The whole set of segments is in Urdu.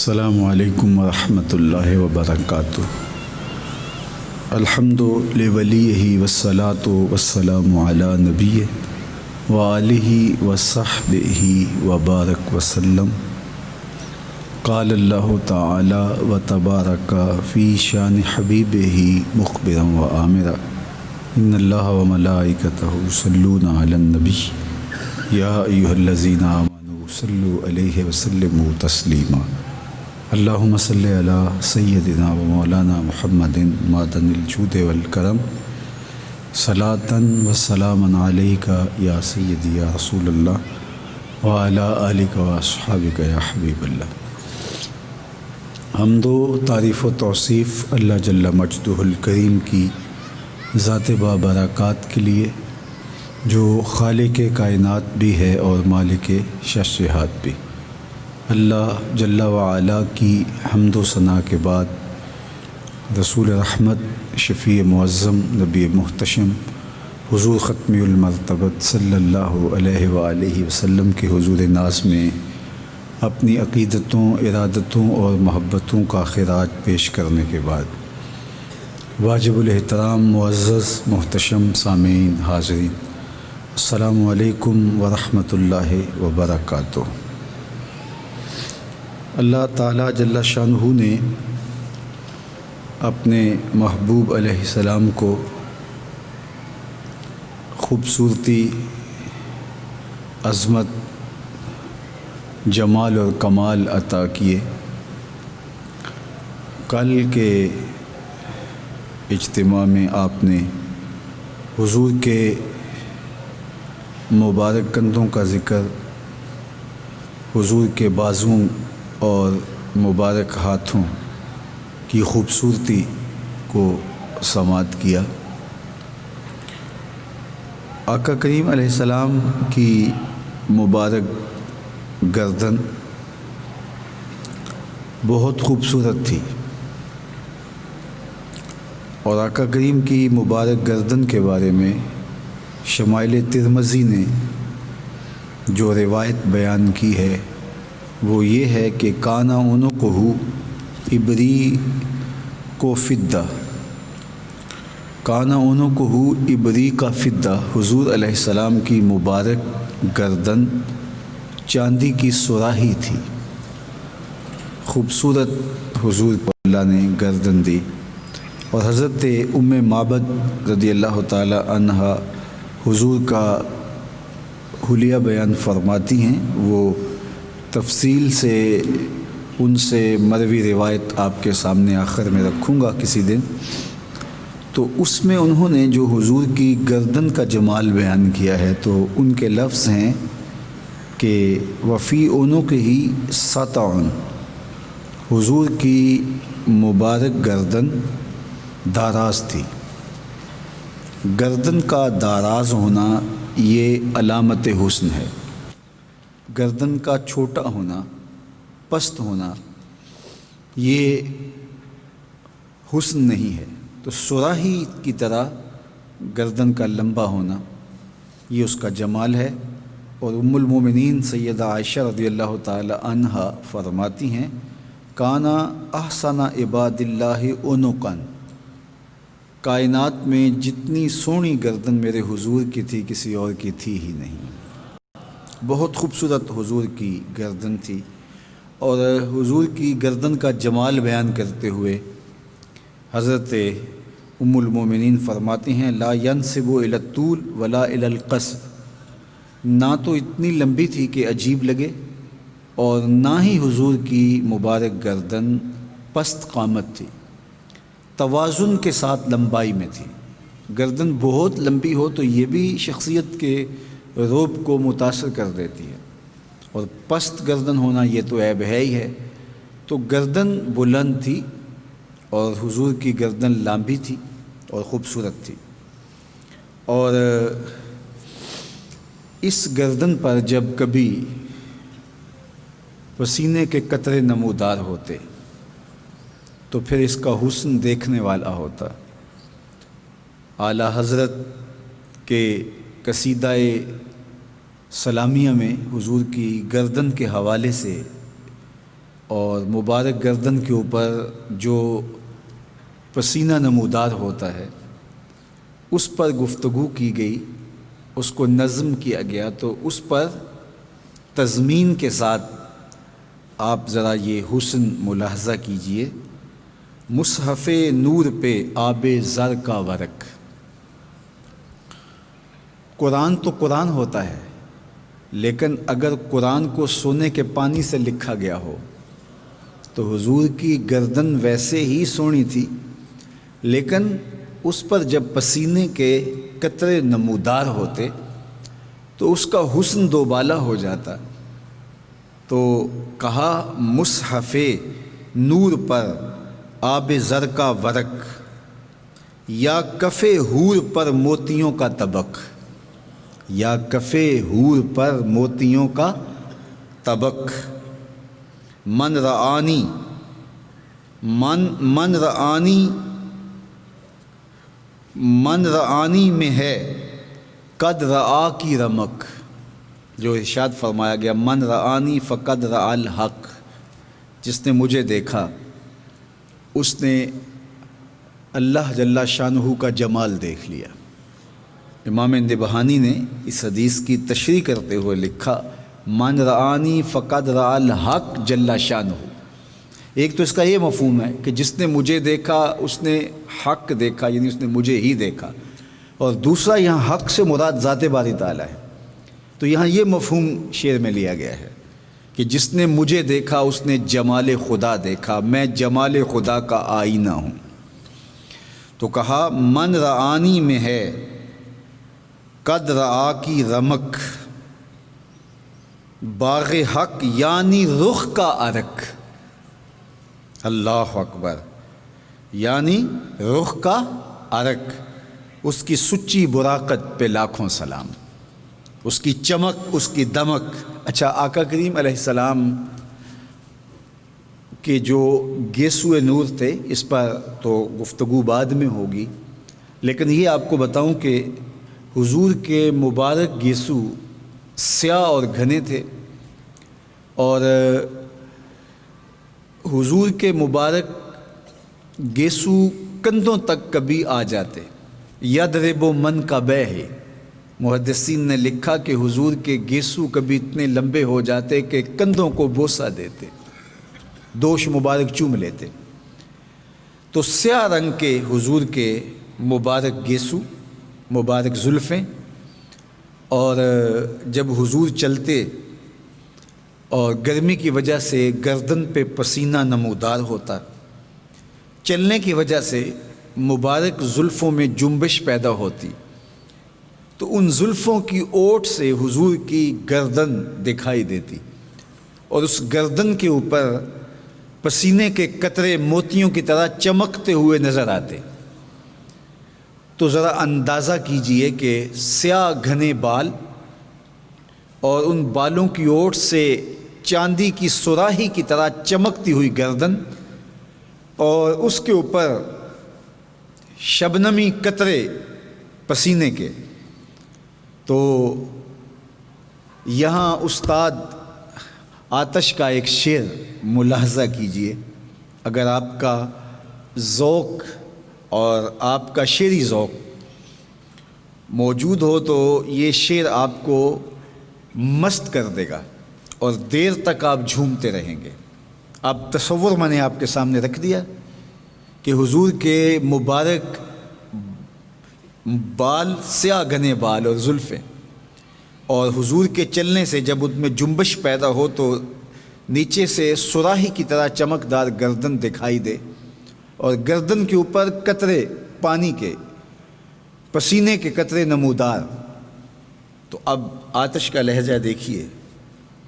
السلام علیکم ورحمۃ اللہ وبرکاتہ۔ الحمد لولیہ والصلاۃ والسلام علی نبیہ وآلہ وصحبہ وبارک وسلم۔ قال اللہ تعالی وتبارک فی شان حبیبہ مخبرا وآمرا ان اللہ وملائکتہ یصلون علی النبی یا ایھا الذین آمنوا صلوا علیہ وسلموا تسلیما۔ اللہم صلی علی سیدنا و مولانا محمد معدن الجود والکرم صلاۃ و سلاما علیک یا سیدی یا رسول اللہ وعلی آلک و اصحابک یا حبیب اللہ۔ حمد و تعریف و توصیف اللہ جل مجدہ الکریم کی ذات بابرکات کے لیے، جو خالق کائنات بھی ہے اور مالک ششہات بھی۔ اللہ جل وعلا کی حمد و ثنا کے بعد رسول رحمت، شفیع معظم، نبی محتشم حضور ختمی المرتبت صلی اللہ علیہ وآلہ وسلم کے حضور ناز میں اپنی عقیدتوں، ارادتوں اور محبتوں کا خراج پیش کرنے کے بعد، واجب الاحترام معزز محتشم سامعین حاضرین، السلام علیکم ورحمۃ اللہ وبرکاتہ۔ اللہ تعالیٰ جل شانہ نے اپنے محبوب علیہ السلام کو خوبصورتی، عظمت، جمال اور کمال عطا کیے۔ کل کے اجتماع میں آپ نے حضور کے مبارک کندھوں کا ذکر، حضور کے بازوں اور مبارک ہاتھوں کی خوبصورتی کو سماعت کیا۔ آقا کریم علیہ السلام کی مبارک گردن بہت خوبصورت تھی، اور آقا کریم کی مبارک گردن کے بارے میں شمائل ترمذی نے جو روایت بیان کی ہے وہ یہ ہے کہ کانا عنقہ ابری کو فدہ، کانا عنقہ ابری کا فدہ، حضور علیہ السلام کی مبارک گردن چاندی کی سراہی تھی۔ خوبصورت حضور کو اللہ نے گردن دی، اور حضرت ام معبد رضی اللہ تعالی عنہا حضور کا حلیہ بیان فرماتی ہیں۔ وہ تفصیل سے ان سے مروی روایت آپ کے سامنے آخر میں رکھوں گا کسی دن، تو اس میں انہوں نے جو حضور کی گردن کا جمال بیان کیا ہے، تو ان کے لفظ ہیں کہ وفی عنقہ سطع، حضور کی مبارک گردن داراز تھی۔ گردن کا داراز ہونا یہ علامت حسن ہے۔ گردن کا چھوٹا ہونا، پست ہونا، یہ حسن نہیں ہے۔ تو سراہی کی طرح گردن کا لمبا ہونا یہ اس کا جمال ہے۔ اور ام المومنین سیدہ عائشہ رضی اللہ تعالی عنہا فرماتی ہیں کانا احسن عباد اللہ عنقا، کائنات میں جتنی سونی گردن میرے حضور کی تھی کسی اور کی تھی ہی نہیں۔ بہت خوبصورت حضور کی گردن تھی، اور حضور کی گردن کا جمال بیان کرتے ہوئے حضرت ام المومنین فرماتی ہیں لا ینسب الی الطول ولا الی القصر، نہ تو اتنی لمبی تھی کہ عجیب لگے، اور نہ ہی حضور کی مبارک گردن پست قامت تھی، توازن کے ساتھ لمبائی میں تھی۔ گردن بہت لمبی ہو تو یہ بھی شخصیت کے روب کو متاثر کر دیتی ہے، اور پست گردن ہونا یہ تو عیب ہے ہی ہے۔ تو گردن بلند تھی، اور حضور کی گردن لمبی تھی اور خوبصورت تھی، اور اس گردن پر جب کبھی پسینے کے قطرے نمودار ہوتے تو پھر اس کا حسن دیکھنے والا ہوتا۔ اعلیٰ حضرت کے قصیدہ سلامیہ میں حضور کی گردن کے حوالے سے اور مبارک گردن کے اوپر جو پسینہ نمودار ہوتا ہے اس پر گفتگو کی گئی، اس کو نظم کیا گیا، تو اس پر تضمین کے ساتھ آپ ذرا یہ حسن ملاحظہ کیجئے۔ مصحف نور پہ آب زر کا ورق، قرآن تو قرآن ہوتا ہے، لیکن اگر قرآن کو سونے کے پانی سے لکھا گیا ہو تو حضور کی گردن ویسے ہی سونی تھی، لیکن اس پر جب پسینے کے قطرے نمودار ہوتے تو اس کا حسن دوبالا ہو جاتا۔ تو کہا مصحف نور پر آب زر کا ورق، یا کف حور پر موتیوں کا طبق، یا کف حور پر موتیوں کا طبق، من رآنی من رآنی میں ہے قد رآ کی رمق، جو ارشاد فرمایا گیا من رآنی فقد رآ الحق، جس نے مجھے دیکھا اس نے اللہ جل شانہ کا جمال دیکھ لیا۔ امام نبہانی نے اس حدیث کی تشریح کرتے ہوئے لکھا من رآنی فقد رآ الحق جل شانہ۔ ایک تو اس کا یہ مفہوم ہے کہ جس نے مجھے دیکھا اس نے حق دیکھا، یعنی اس نے مجھے ہی دیکھا، اور دوسرا یہاں حق سے مراد ذات باری تعالیٰ ہے۔ تو یہاں یہ مفہوم شعر میں لیا گیا ہے کہ جس نے مجھے دیکھا اس نے جمال خدا دیکھا، میں جمال خدا کا آئینہ ہوں۔ تو کہا من رآنی میں ہے قد رآ کی رمق، باغ حق یعنی رخ کا عرق، اللہ اکبر، یعنی رخ کا عرق، اس کی سچی براقت پہ لاکھوں سلام، اس کی چمک، اس کی دمک۔ اچھا، آقا کریم علیہ السلام کے جو گیسو نور تھے اس پر تو گفتگو بعد میں ہوگی، لیکن یہ آپ کو بتاؤں کہ حضور کے مبارک گیسو سیاہ اور گھنے تھے، اور حضور کے مبارک گیسو کندھوں تک کبھی آ جاتے، یضرب منکبیہ۔ محدثین نے لکھا کہ حضور کے گیسو کبھی اتنے لمبے ہو جاتے کہ کندھوں کو بوسہ دیتے، دوش مبارک چوم لیتے۔ تو سیاہ رنگ کے حضور کے مبارک گیسو، مبارک زلفیں، اور جب حضور چلتے اور گرمی کی وجہ سے گردن پہ پسینہ نمودار ہوتا، چلنے کی وجہ سے مبارک زلفوں میں جنبش پیدا ہوتی، تو ان زلفوں کی اوٹ سے حضور کی گردن دکھائی دیتی، اور اس گردن کے اوپر پسینے کے قطرے موتیوں کی طرح چمکتے ہوئے نظر آتے۔ تو ذرا اندازہ کیجئے کہ سیاہ گھنے بال اور ان بالوں کی اوٹ سے چاندی کی سراہی کی طرح چمکتی ہوئی گردن، اور اس کے اوپر شبنمی قطرے پسینے کے۔ تو یہاں استاد آتش کا ایک شعر ملاحظہ کیجئے، اگر آپ کا ذوق اور آپ کا شعری ذوق موجود ہو تو یہ شعر آپ کو مست کر دے گا اور دیر تک آپ جھومتے رہیں گے۔ اب تصور میں نے آپ کے سامنے رکھ دیا کہ حضور کے مبارک بال، سیاہ گھنے بال اور زلفیں، اور حضور کے چلنے سے جب ان میں جنبش پیدا ہو تو نیچے سے سراہی کی طرح چمکدار گردن دکھائی دے، اور گردن کے اوپر قطرے پانی کے، پسینے کے قطرے نمودار۔ تو اب آتش کا لہجہ دیکھیے،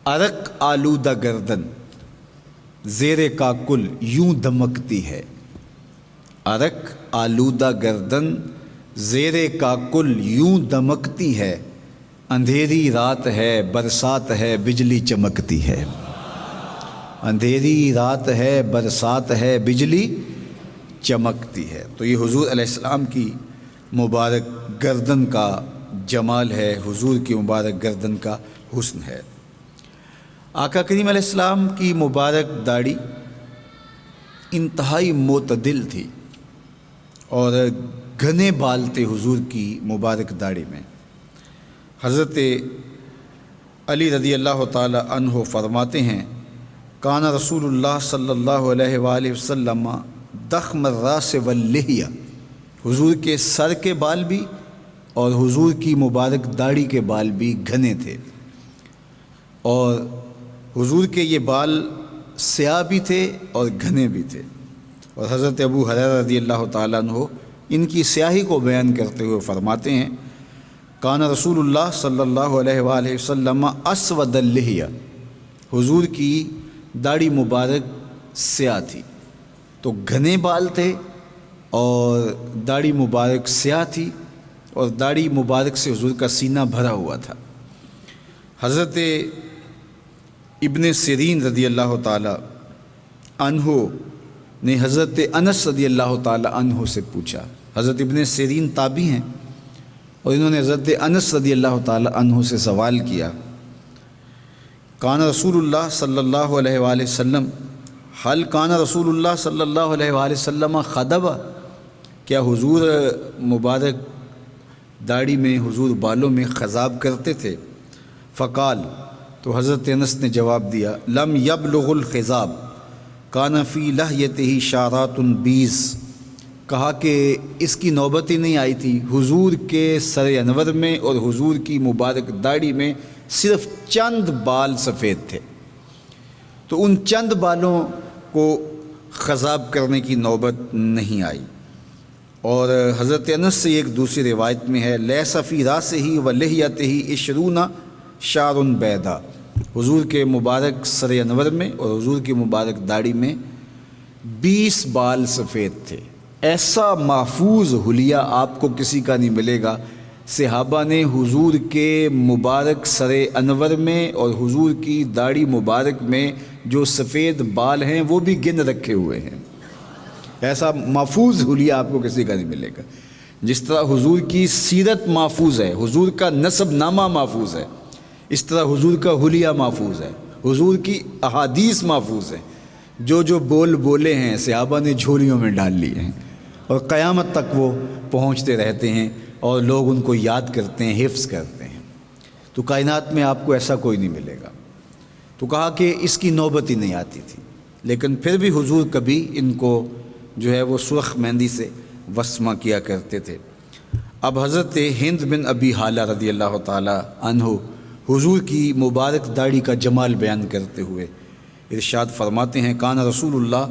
عرق آلودہ گردن زیر کاکل یوں دمکتی ہے، عرق آلودہ گردن زیر کاکل یوں دمکتی ہے، اندھیری رات ہے برسات ہے بجلی چمکتی ہے، اندھیری رات ہے برسات ہے بجلی چمکتی ہے۔ تو یہ حضور علیہ السلام کی مبارک گردن کا جمال ہے، حضور کی مبارک گردن کا حسن ہے۔ آقا کریم علیہ السلام کی مبارک داڑھی انتہائی معتدل تھی اور گھنے بال تھے حضور کی مبارک داڑھی میں۔ حضرت علی رضی اللہ تعالی عنہ فرماتے ہیں کان رسول اللہ صلی اللہ علیہ وآلہ وسلم ضخم الراس واللحیہ، حضور کے سر کے بال بھی اور حضور کی مبارک داڑھی کے بال بھی گھنے تھے، اور حضور کے یہ بال سیاہ بھی تھے اور گھنے بھی تھے۔ اور حضرت ابو ہریرہ رضی اللہ تعالیٰ عنہ ان کی سیاہی کو بیان کرتے ہوئے فرماتے ہیں کان رسول اللہ صلی اللہ علیہ وآلہ وسلم اسود اللحیہ، حضور کی داڑھی مبارک سیاہ تھی، تو گھنے بال تھے اور داڑھی مبارک سیاہ تھی، اور داڑھی مبارک سے حضور کا سینہ بھرا ہوا تھا۔ حضرت ابن سیرین رضی اللہ تعالی عنہ نے حضرت انس رضی اللہ تعالی عنہ سے پوچھا۔ حضرت ابن سیرین تابعی ہیں اور انہوں نے حضرت انس رضی اللہ تعالی عنہ سے سوال کیا کان رسول اللہ صلی اللہ علیہ وآلہ وسلم حل کان رسول اللہ صلی اللہ علیہ وآلہ وسلم خدبہ، کیا حضور مبارک داڑھی میں، حضور بالوں میں خضاب کرتے تھے؟ فقال، تو حضرت انس نے جواب دیا لم یبلغ الخضاب کان فی لحیتہ شعرات بیض، کہا کہ اس کی نوبت ہی نہیں آئی تھی، حضور کے سر انور میں اور حضور کی مبارک داڑھی میں صرف چند بال سفید تھے، تو ان چند بالوں کو خضاب کرنے کی نوبت نہیں آئی۔ اور حضرت انس سے ایک دوسری روایت میں ہے لیس فی راسہ و لحیتہ عشرون شعر بیضاء، حضور کے مبارک سر انور میں اور حضور کی مبارک داڑھی میں 20 بال سفید تھے۔ ایسا محفوظ حلیہ آپ کو کسی کا نہیں ملے گا۔ صحابہ نے حضور کے مبارک سر انور میں اور حضور کی داڑھی مبارک میں جو سفید بال ہیں وہ بھی گن رکھے ہوئے ہیں۔ ایسا محفوظ حلیہ آپ کو کسی کا نہیں ملے گا۔ جس طرح حضور کی سیرت محفوظ ہے، حضور کا نسب نامہ محفوظ ہے، اس طرح حضور کا حلیہ محفوظ ہے، حضور کی احادیث محفوظ ہے۔ جو بول بولے ہیں صحابہ نے جھولیوں میں ڈال لیے ہیں، اور قیامت تک وہ پہنچتے رہتے ہیں اور لوگ ان کو یاد کرتے ہیں، حفظ کرتے ہیں۔ تو کائنات میں آپ کو ایسا کوئی نہیں ملے گا۔ تو کہا کہ اس کی نوبت ہی نہیں آتی تھی، لیکن پھر بھی حضور کبھی ان کو جو ہے وہ سرخ مہندی سے وسمہ کیا کرتے تھے۔ اب حضرت ہند بن ابی حالہ رضی اللہ تعالی عنہ حضور کی مبارک داڑھی کا جمال بیان کرتے ہوئے ارشاد فرماتے ہیں کان رسول اللہ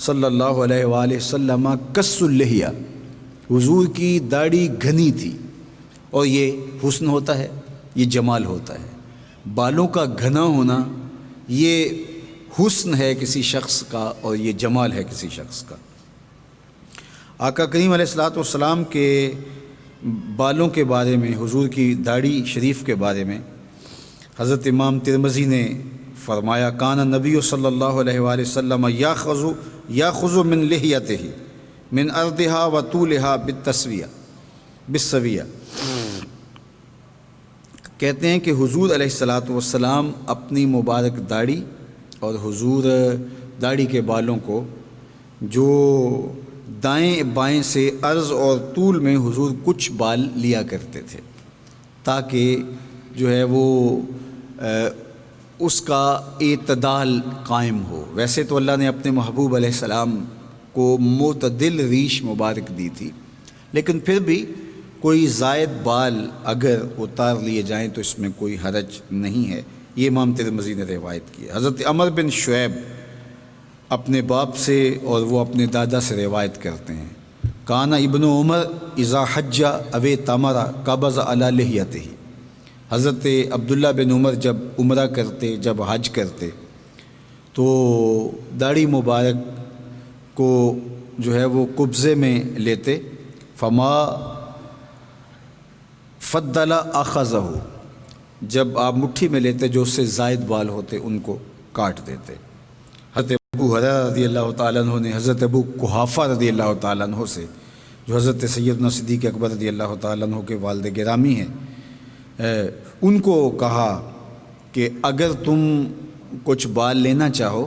صلی اللہ علیہ وآلہ وسلم کس اللحیہ، حضور کی داڑھی گھنی تھی، اور یہ حسن ہوتا ہے، یہ جمال ہوتا ہے۔ بالوں کا گھنا ہونا یہ حسن ہے کسی شخص کا، اور یہ جمال ہے کسی شخص کا۔ آقا کریم علیہ الصلوۃ والسلام کے بالوں کے بارے میں، حضور کی داڑھی شریف کے بارے میں حضرت امام ترمذی نے فرمایا کان نبی صلی اللہ علیہ وآلہ وسلم یاخذ من لحیتہ من ارضها و طولها بالسویہ، کہتے ہیں کہ حضور علیہ الصلوۃ والسلام اپنی مبارک داڑھی اور حضور داڑھی کے بالوں کو جو دائیں بائیں سے عرض اور طول میں حضور کچھ بال لیا کرتے تھے تاکہ جو ہے وہ اس کا اعتدال قائم ہو۔ ویسے تو اللہ نے اپنے محبوب علیہ السلام کو معتدل ریش مبارک دی تھی، لیکن پھر بھی کوئی زائد بال اگر اتار لیے جائیں تو اس میں کوئی حرج نہیں ہے۔ یہ امام ترمذی نے روایت کی ہے۔ حضرت عمر بن شعیب اپنے باپ سے اور وہ اپنے دادا سے روایت کرتے ہیں کانا ابن عمر اذا حج او تمر قبض علی لحیتہ، حضرت عبداللہ بن عمر جب عمرہ کرتے، جب حج کرتے تو داڑھی مبارک کو جو ہے وہ قبضے میں لیتے، فما فضل اخذہ، جب آپ مٹھی میں لیتے جو اس سے زائد بال ہوتے ان کو کاٹ دیتے۔ حضرت ابو ہریرہ رضی اللہ تعالیٰ عنہ نے حضرت ابو قحافہ رضی اللہ تعالیٰ عنہ سے، جو حضرت سیدنا صدیق اکبر رضی اللہ تعالیٰ عنہ کے والد گرامی ہیں، ان کو کہا کہ اگر تم کچھ بال لینا چاہو،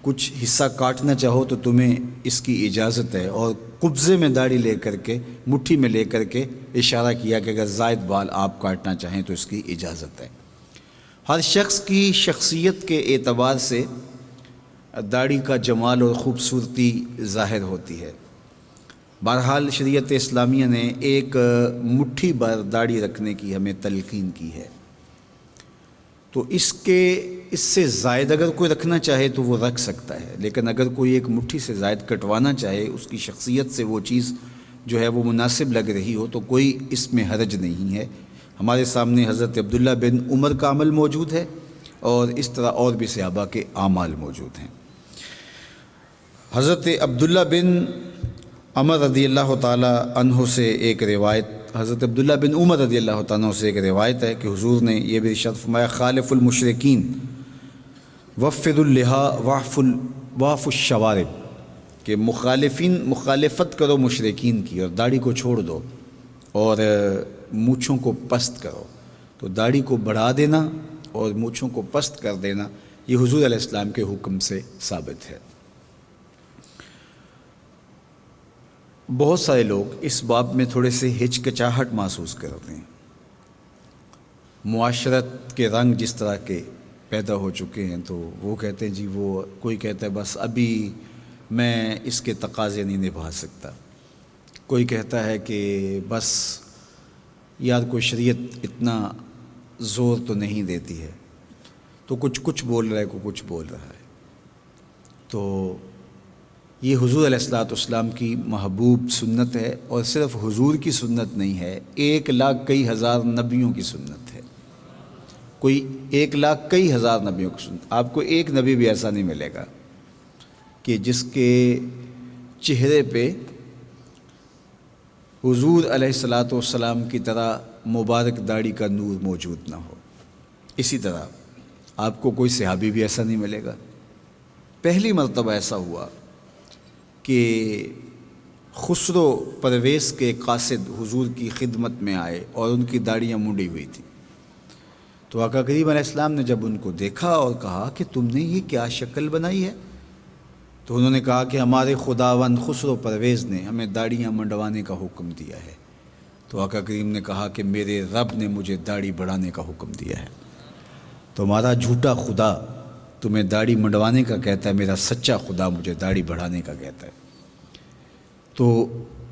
کچھ حصہ کاٹنا چاہو تو تمہیں اس کی اجازت ہے، اور قبضے میں داڑھی لے کر کے، مٹھی میں لے کر کے اشارہ کیا کہ اگر زائد بال آپ کاٹنا چاہیں تو اس کی اجازت ہے۔ ہر شخص کی شخصیت کے اعتبار سے داڑھی کا جمال اور خوبصورتی ظاہر ہوتی ہے۔ بہرحال شریعت اسلامیہ نے ایک مٹھی بھر داڑھی رکھنے کی ہمیں تلقین کی ہے، تو اس سے زائد اگر کوئی رکھنا چاہے تو وہ رکھ سکتا ہے، لیکن اگر کوئی ایک مٹھی سے زائد کٹوانا چاہے، اس کی شخصیت سے وہ چیز جو ہے وہ مناسب لگ رہی ہو، تو کوئی اس میں حرج نہیں ہے۔ ہمارے سامنے حضرت عبداللہ بن عمر کا عمل موجود ہے، اور اس طرح اور بھی صحابہ کے اعمال موجود ہیں۔ حضرت عبداللہ بن عمر رضی اللہ تعالیٰ عنہ سے ایک روایت، حضرت عبداللہ بن عمر رضی اللہ تعالیٰ عنہ سے ایک روایت ہے کہ حضور نے یہ بھی ارشاد فرمایا، خالف المشرکین وفد اللحا واف الشوارب، کہ مخالفت کرو مشرکین کی اور داڑھی کو چھوڑ دو اور مونچھوں کو پست کرو۔ تو داڑھی کو بڑھا دینا اور مونچھوں کو پست کر دینا یہ حضور علیہ السلام کے حکم سے ثابت ہے۔ بہت سارے لوگ اس باب میں تھوڑے سے ہچکچاہٹ محسوس کرتے ہیں۔ معاشرت کے رنگ جس طرح کے پیدا ہو چکے ہیں، تو وہ کہتے ہیں جی وہ کوئی کہتا ہے بس ابھی میں اس کے تقاضے نہیں نبھا سکتا، کوئی کہتا ہے کہ بس یار کوئی شریعت اتنا زور تو نہیں دیتی ہے، تو کچھ بول رہا ہے، کچھ بول رہا ہے۔ تو یہ حضور علیہ الصلوۃ والسلام کی محبوب سنت ہے، اور صرف حضور کی سنت نہیں ہے، 1,00,000 نبیوں کی سنت ہے۔ کوئی 1,00,000 نبیوں کی سنت، آپ کو ایک نبی بھی ایسا نہیں ملے گا کہ جس کے چہرے پہ حضور علیہ الصلوۃ والسلام کی طرح مبارک داڑھی کا نور موجود نہ ہو۔ اسی طرح آپ کو کوئی صحابی بھی ایسا نہیں ملے گا۔ پہلی مرتبہ ایسا ہوا کہ خسرو پرویز کے قاصد حضور کی خدمت میں آئے اور ان کی داڑھیاں منڈی ہوئی تھی، تو آقا کریم علیہ السلام نے جب ان کو دیکھا اور کہا کہ تم نے یہ کیا شکل بنائی ہے، تو انہوں نے کہا کہ ہمارے خداوند خسرو پرویز نے ہمیں داڑھیاں منڈوانے کا حکم دیا ہے۔ تو آقا کریم نے کہا کہ میرے رب نے مجھے داڑھی بڑھانے کا حکم دیا ہے۔ تمہارا جھوٹا خدا تمہیں داڑھی منڈوانے کا کہتا ہے، میرا سچا خدا مجھے داڑھی بڑھانے کا کہتا ہے۔ تو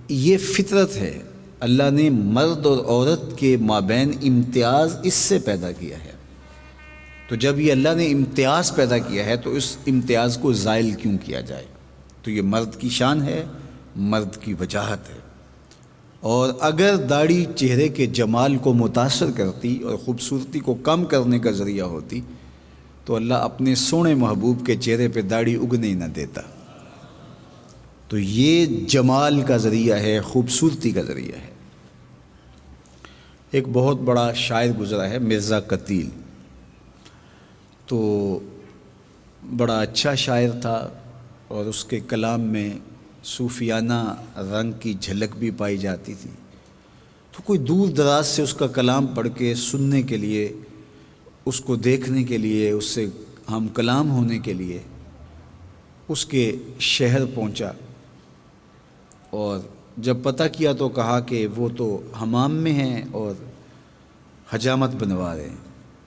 یہ فطرت ہے، اللہ نے مرد اور عورت کے مابین امتیاز اس سے پیدا کیا ہے۔ تو جب یہ اللہ نے امتیاز پیدا کیا ہے تو اس امتیاز کو زائل کیوں کیا جائے؟ تو یہ مرد کی شان ہے، مرد کی وجاہت ہے۔ اور اگر داڑھی چہرے کے جمال کو متاثر کرتی اور خوبصورتی کو کم کرنے کا ذریعہ ہوتی تو اللہ اپنے سونے محبوب کے چہرے پہ داڑھی اگنے ہی نہ دیتا۔ تو یہ جمال کا ذریعہ ہے، خوبصورتی کا ذریعہ ہے۔ ایک بہت بڑا شاعر گزرا ہے، مرزا قتیل، تو بڑا اچھا شاعر تھا، اور اس کے کلام میں صوفیانہ رنگ کی جھلک بھی پائی جاتی تھی۔ تو کوئی دور دراز سے اس کا کلام پڑھ کے سننے کے لیے، اس کو دیکھنے کے لیے، اس سے ہم کلام ہونے کے لیے اس کے شہر پہنچا، اور جب پتہ کیا تو کہا کہ وہ تو حمام میں ہیں اور حجامت بنوا رہے ہیں۔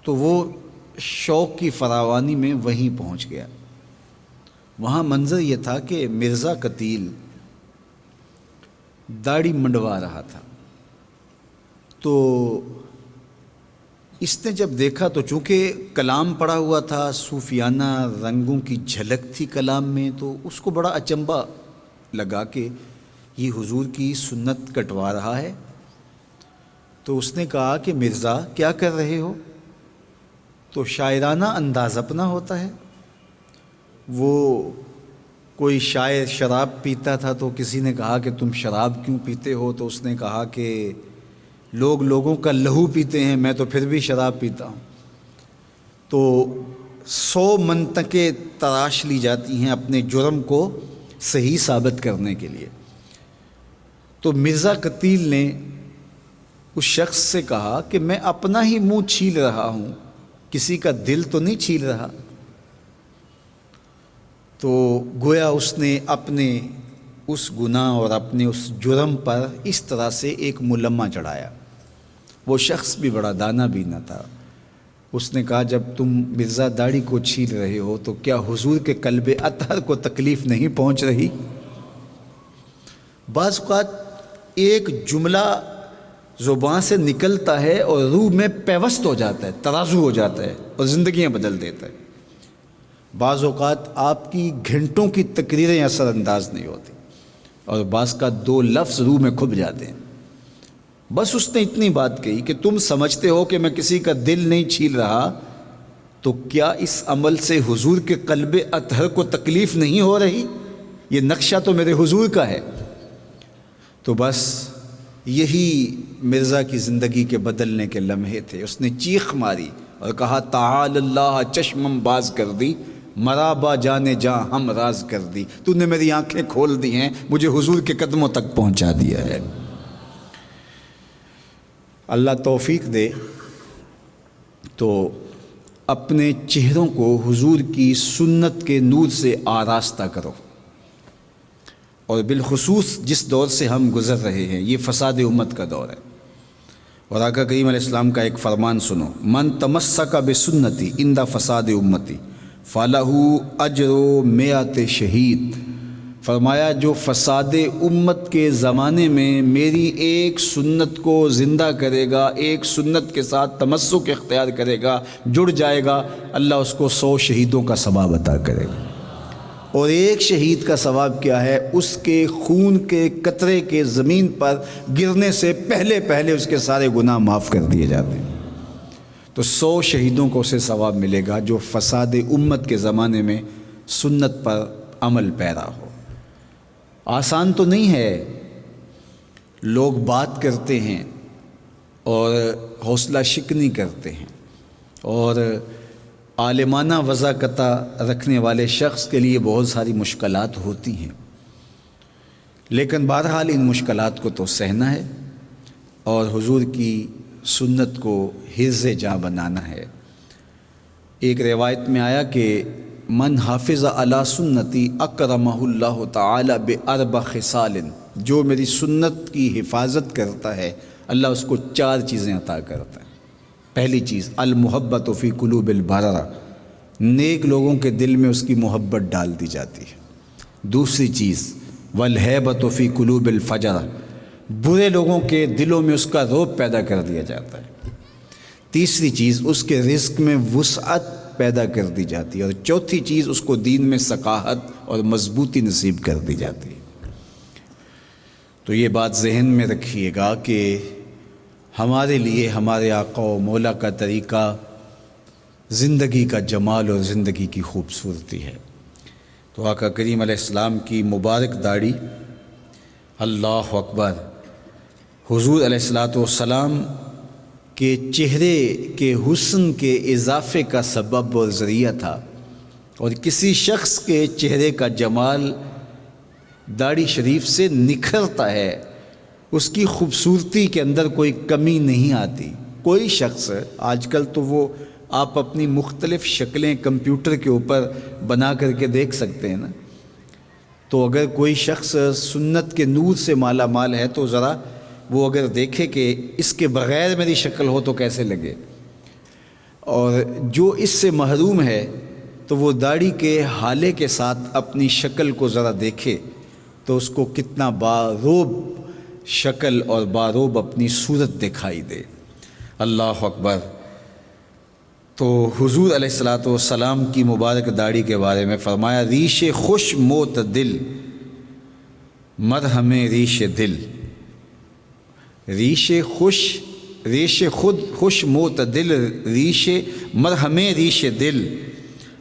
تو وہ شوق کی فراوانی میں وہیں پہنچ گیا۔ وہاں منظر یہ تھا کہ مرزا قتیل داڑھی منڈوا رہا تھا۔ تو اس نے جب دیکھا تو چونکہ کلام پڑھا ہوا تھا، صوفیانہ رنگوں کی جھلک تھی کلام میں، تو اس کو بڑا اچنبھا لگا کہ یہ حضور کی سنت کٹوا رہا ہے۔ تو اس نے کہا کہ مرزا کیا کر رہے ہو؟ تو شاعرانہ انداز اپنا ہوتا ہے۔ وہ کوئی شاعر شراب پیتا تھا تو کسی نے کہا کہ تم شراب کیوں پیتے ہو؟ تو اس نے کہا کہ لوگ لوگوں کا لہو پیتے ہیں، میں تو پھر بھی شراب پیتا ہوں۔ تو 100 منطقیں تراش لی جاتی ہیں اپنے جرم کو صحیح ثابت کرنے کے لیے۔ تو مرزا قتیل نے اس شخص سے کہا کہ میں اپنا ہی منہ چھیل رہا ہوں، کسی کا دل تو نہیں چھیل رہا۔ تو گویا اس نے اپنے اس گناہ اور اپنے اس جرم پر اس طرح سے ایک ملمہ چڑھایا۔ وہ شخص بھی بڑا دانا بھی نہ تھا۔ اس نے کہا جب تم مرزا داڑھی کو چھیل رہے ہو تو کیا حضور کے قلب اطہر کو تکلیف نہیں پہنچ رہی؟ بعض اوقات ایک جملہ زبان سے نکلتا ہے اور روح میں پیوست ہو جاتا ہے، ترازو ہو جاتا ہے اور زندگیاں بدل دیتا ہے۔ بعض اوقات آپ کی گھنٹوں کی تقریریں اثر انداز نہیں ہوتی، اور بعض کا 2 لفظ روح میں کھب جاتے ہیں۔ بس اس نے اتنی بات کہی کہ تم سمجھتے ہو کہ میں کسی کا دل نہیں چھیل رہا، تو کیا اس عمل سے حضور کے قلب اطہر کو تکلیف نہیں ہو رہی؟ یہ نقشہ تو میرے حضور کا ہے۔ تو بس یہی مرزا کی زندگی کے بدلنے کے لمحے تھے۔ اس نے چیخ ماری اور کہا تعال اللہ، چشمم باز کر دی، مرابا جانے جاں ہم راز کر دی۔ تو نے میری آنکھیں کھول دی ہیں، مجھے حضور کے قدموں تک پہنچا دیا ہے۔ اللہ توفیق دے تو اپنے چہروں کو حضور کی سنت کے نور سے آراستہ کرو، اور بالخصوص جس دور سے ہم گزر رہے ہیں یہ فساد امت کا دور ہے۔ اور آقا کریم علیہ السلام کا ایک فرمان سنو، من تمسک بسنتی عند فساد امتی فلہ اجر 100 شہید۔ فرمایا جو فساد امت کے زمانے میں میری ایک سنت کو زندہ کرے گا، ایک سنت کے ساتھ تمسک اختیار کرے گا، جڑ جائے گا، اللہ اس کو 100 شہیدوں کا ثواب عطا کرے گا۔ اور ایک شہید کا ثواب کیا ہے؟ اس کے خون کے قطرے کے زمین پر گرنے سے پہلے پہلے اس کے سارے گناہ معاف کر دیے جاتے ہیں۔ تو 100 شہیدوں کو اسے ثواب ملے گا جو فساد امت کے زمانے میں سنت پر عمل پیرا ہو۔ آسان تو نہیں ہے، لوگ بات کرتے ہیں اور حوصلہ شکنی کرتے ہیں، اور عالمانہ وضاقتہ رکھنے والے شخص کے لیے بہت ساری مشکلات ہوتی ہیں، لیکن بہرحال ان مشکلات کو تو سہنا ہے اور حضور کی سنت کو حرز جاں بنانا ہے۔ ایک روایت میں آیا کہ من حافظ علی سنتی اکرمہ اللہ تعالی باربع خصال، جو میری سنت کی حفاظت کرتا ہے اللہ اس کو 4 چیزیں عطا کرتا ہے۔ پہلی چیز المحبت فی قلوب البررہ، نیک لوگوں کے دل میں اس کی محبت ڈال دی جاتی ہے۔ دوسری چیز والہیبۃ فی قلوب الفجرہ، برے لوگوں کے دلوں میں اس کا رعب پیدا کر دیا جاتا ہے۔ تیسری چیز اس کے رزق میں وسعت پیدا کر دی جاتی ہے، اور چوتھی چیز اس کو دین میں ثقافت اور مضبوطی نصیب کر دی جاتی ہے۔ تو یہ بات ذہن میں رکھیے گا کہ ہمارے لیے ہمارے آقا و مولا کا طریقہ زندگی کا جمال اور زندگی کی خوبصورتی ہے۔ تو آقا کریم علیہ السلام کی مبارک داڑھی، اللہ اکبر، حضور علیہ السلام کے چہرے کے حسن کے اضافے کا سبب اور ذریعہ تھا، اور کسی شخص کے چہرے کا جمال داڑھی شریف سے نکھرتا ہے، اس کی خوبصورتی کے اندر کوئی کمی نہیں آتی۔ کوئی شخص آج کل تو وہ آپ اپنی مختلف شکلیں کمپیوٹر کے اوپر بنا کر کے دیکھ سکتے ہیں نا، تو اگر کوئی شخص سنت کے نور سے مالا مال ہے تو ذرا وہ اگر دیکھے کہ اس کے بغیر میری شکل ہو تو کیسے لگے، اور جو اس سے محروم ہے تو وہ داڑھی کے حالے کے ساتھ اپنی شکل کو ذرا دیکھے تو اس کو کتنا باروب شکل اور باروب اپنی صورت دکھائی دے۔ اللہ اکبر۔ تو حضور علیہ السلام کی مبارک داڑھی کے بارے میں فرمایا ریش خوش معتدل مرہم ریش دل، ریش خود خوش معتدل، ریش مرہم ریش دل،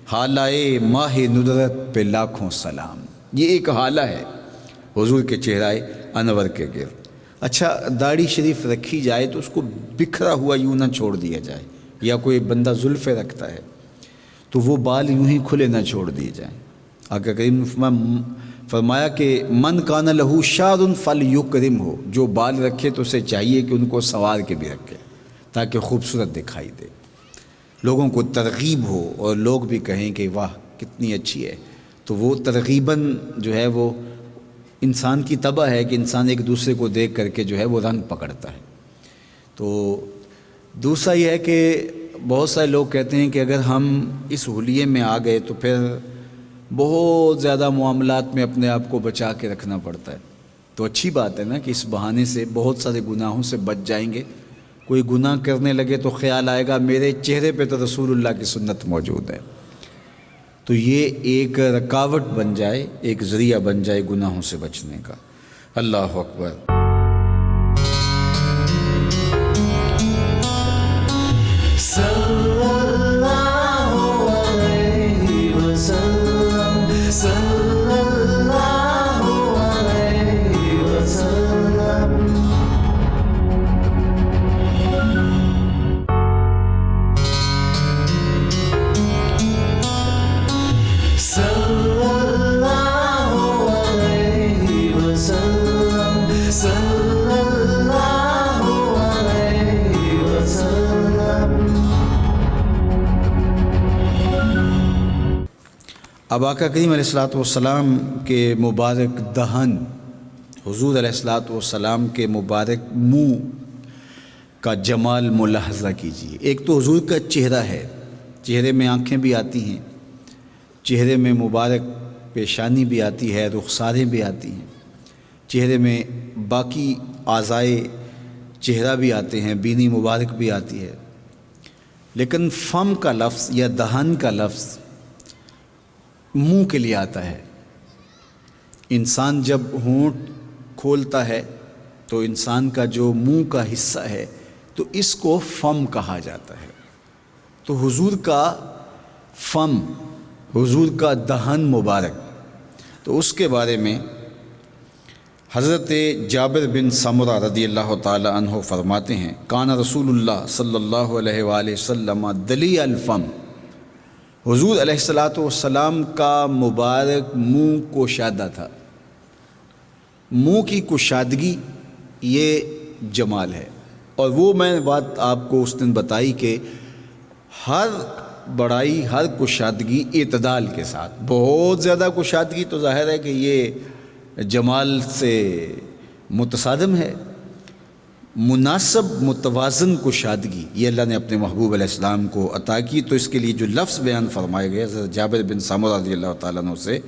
حالائے ماہ ندرت پہ لاکھوں سلام۔ یہ ایک حالہ ہے حضور کے چہرہ انور کے گرد۔ اچھا داڑھی شریف رکھی جائے تو اس کو بکھرا ہوا یوں نہ چھوڑ دیا جائے، یا کوئی بندہ زلفیں رکھتا ہے تو وہ بال یوں ہی کھلے نہ چھوڑ دیے جائیں۔ آقا کریم نے فرمایا کہ من کان لہو شعر فلیکرم ہو، جو بال رکھے تو اسے چاہیے کہ ان کو سنوار کے بھی رکھے تاکہ خوبصورت دکھائی دے، لوگوں کو ترغیب ہو اور لوگ بھی کہیں کہ واہ کتنی اچھی ہے۔ تو وہ ترغیباً جو ہے وہ انسان کی طبع ہے کہ انسان ایک دوسرے کو دیکھ کر کے جو ہے وہ رنگ پکڑتا ہے۔ تو دوسرا یہ ہے کہ بہت سارے لوگ کہتے ہیں کہ اگر ہم اس حلیے میں آ گئے تو پھر بہت زیادہ معاملات میں اپنے آپ کو بچا کے رکھنا پڑتا ہے۔ تو اچھی بات ہے نا کہ اس بہانے سے بہت سارے گناہوں سے بچ جائیں گے۔ کوئی گناہ کرنے لگے تو خیال آئے گا میرے چہرے پہ تو رسول اللہ کی سنت موجود ہے، تو یہ ایک رکاوٹ بن جائے، ایک ذریعہ بن جائے گناہوں سے بچنے کا۔ اللہ اکبر۔ صلی اللہ علیہ وسلم، صلی اللہ علیہ وسلم۔ صلی اللہ علیہ وسلم، صلی اللہ علیہ وسلم۔ اب آقا کریم علیہ الصلوۃ والسلام کے مبارک دہن، حضور علیہ الصلوۃ والسلام کے مبارک منہ کا جمال ملاحظہ کیجیے۔ ایک تو حضور کا چہرہ ہے، چہرے میں آنکھیں بھی آتی ہیں، چہرے میں مبارک پیشانی بھی آتی ہے، رخساریں بھی آتی ہیں، چہرے میں باقی اعضائے چہرہ بھی آتے ہیں، بینی مبارک بھی آتی ہے، لیکن فم کا لفظ یا دہن کا لفظ منہ کے لیے آتا ہے۔ انسان جب ہونٹ کھولتا ہے تو انسان کا جو منہ کا حصہ ہے تو اس کو فم کہا جاتا ہے۔ تو حضور کا فم، حضور کا دہن مبارک، تو اس کے بارے میں حضرت جابر بن سمرہ رضی اللہ تعالی عنہ فرماتے ہیں کان رسول اللہ صلی اللہ علیہ وآلہ وسلم دلی الفم، حضور علیہ الصلوۃ والسلام کا مبارک منہ کوشادہ تھا۔ منہ کی کشادگی یہ جمال ہے، اور وہ میں بات آپ کو اس دن بتائی کہ ہر بڑائی، ہر کشادگی اعتدال کے ساتھ، بہت زیادہ کشادگی تو ظاہر ہے کہ یہ جمال سے متصادم ہے، مناسب متوازن کشادگی یہ اللہ نے اپنے محبوب علیہ السلام کو عطا کی۔ تو اس کے لیے جو لفظ بیان فرمائے گئے حضرت جابر بن سمرہ رضی اللہ تعالیٰ عنہ سے،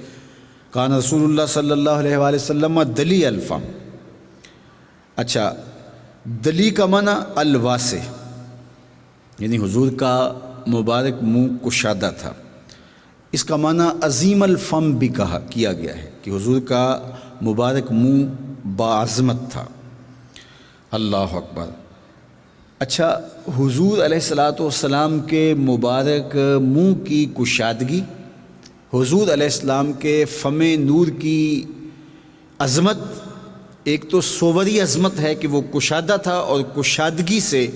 کان رسول اللہ صلی اللہ علیہ وآلہ وسلم دلی الفم۔ اچھا، دلی کا معنی الواسع، یعنی حضور کا مبارک منہ کشادہ تھا۔ اس کا معنی عظیم الفم بھی کیا گیا ہے کہ حضور کا مبارک منہ باعظمت تھا۔ اللہ اکبر۔ اچھا، حضور علیہ الصلوۃ والسلام کے مبارک منہ کی کشادگی، حضور علیہ السلام کے فم نور کی عظمت، ایک تو صوری عظمت ہے کہ وہ کشادہ تھا اور کشادگی سے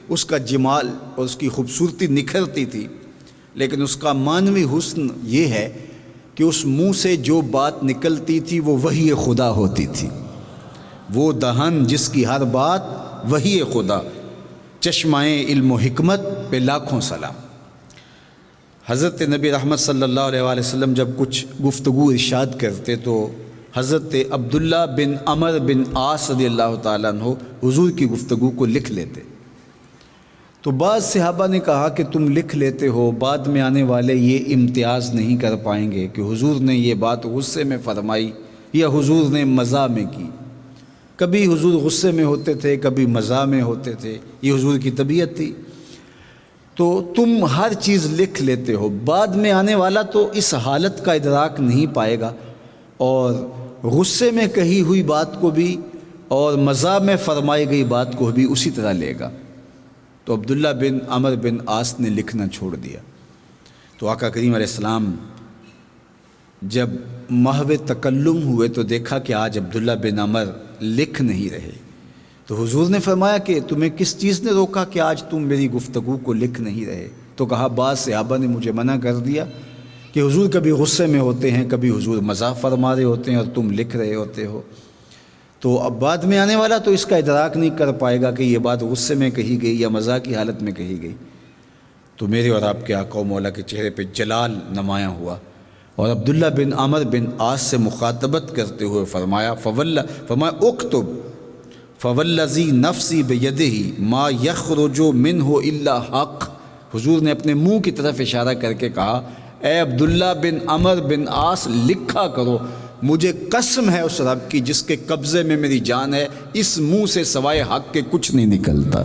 اس کا جمال اور اس کی خوبصورتی نکھرتی تھی، لیکن اس کا معنوی حسن یہ ہے کہ اس منہ سے جو بات نکلتی تھی وہ وحی خدا ہوتی تھی۔ وہ دہن جس کی ہر بات وحی خدا، چشمائے علم و حکمت پہ لاکھوں سلام۔ حضرت نبی رحمت صلی اللہ علیہ وآلہ وسلم جب کچھ گفتگو ارشاد کرتے تو حضرت عبداللہ بن عمر بن عاص رضی اللہ تعالیٰ عنہ حضور کی گفتگو کو لکھ لیتے۔ تو بعض صحابہ نے کہا کہ تم لکھ لیتے ہو، بعد میں آنے والے یہ امتیاز نہیں کر پائیں گے کہ حضور نے یہ بات غصے میں فرمائی یا حضور نے مزاح میں کی۔ کبھی حضور غصے میں ہوتے تھے، کبھی مزاح میں ہوتے تھے، یہ حضور کی طبیعت تھی۔ تو تم ہر چیز لکھ لیتے ہو، بعد میں آنے والا تو اس حالت کا ادراک نہیں پائے گا، اور غصے میں کہی ہوئی بات کو بھی اور مزاح میں فرمائی گئی بات کو بھی اسی طرح لے گا۔ تو عبداللہ بن عمر بن عاص نے لکھنا چھوڑ دیا۔ تو آقا کریم علیہ السلام جب محو تکلم ہوئے تو دیکھا کہ آج عبداللہ بن عمر لکھ نہیں رہے، تو حضور نے فرمایا کہ تمہیں کس چیز نے روکا کہ آج تم میری گفتگو کو لکھ نہیں رہے؟ تو کہا بعض صحابہ نے مجھے منع کر دیا کہ حضور کبھی غصے میں ہوتے ہیں، کبھی حضور مزاح فرما رہے ہوتے ہیں اور تم لکھ رہے ہوتے ہو۔ تو اب بعد میں آنے والا تو اس کا ادراک نہیں کر پائے گا کہ یہ بات غصے میں کہی گئی یا مزاح کی حالت میں کہی گئی۔ تو میرے اور آپ کے آقا و مولا کے چہرے پہ جلال نمایاں ہوا، اور عبداللہ بن عمر بن عاص سے مخاطبت کرتے ہوئے فرمایا اکتب فوالذی نفسی بیدہ ما یخرج منہ الا حق. حضور نے اپنے منہ کی طرف اشارہ کر کے کہا اے عبداللہ بن عمر بن عاص لکھا کرو، مجھے قسم ہے اس رب کی جس کے قبضے میں میری جان ہے، اس منہ سے سوائے حق کے کچھ نہیں نکلتا.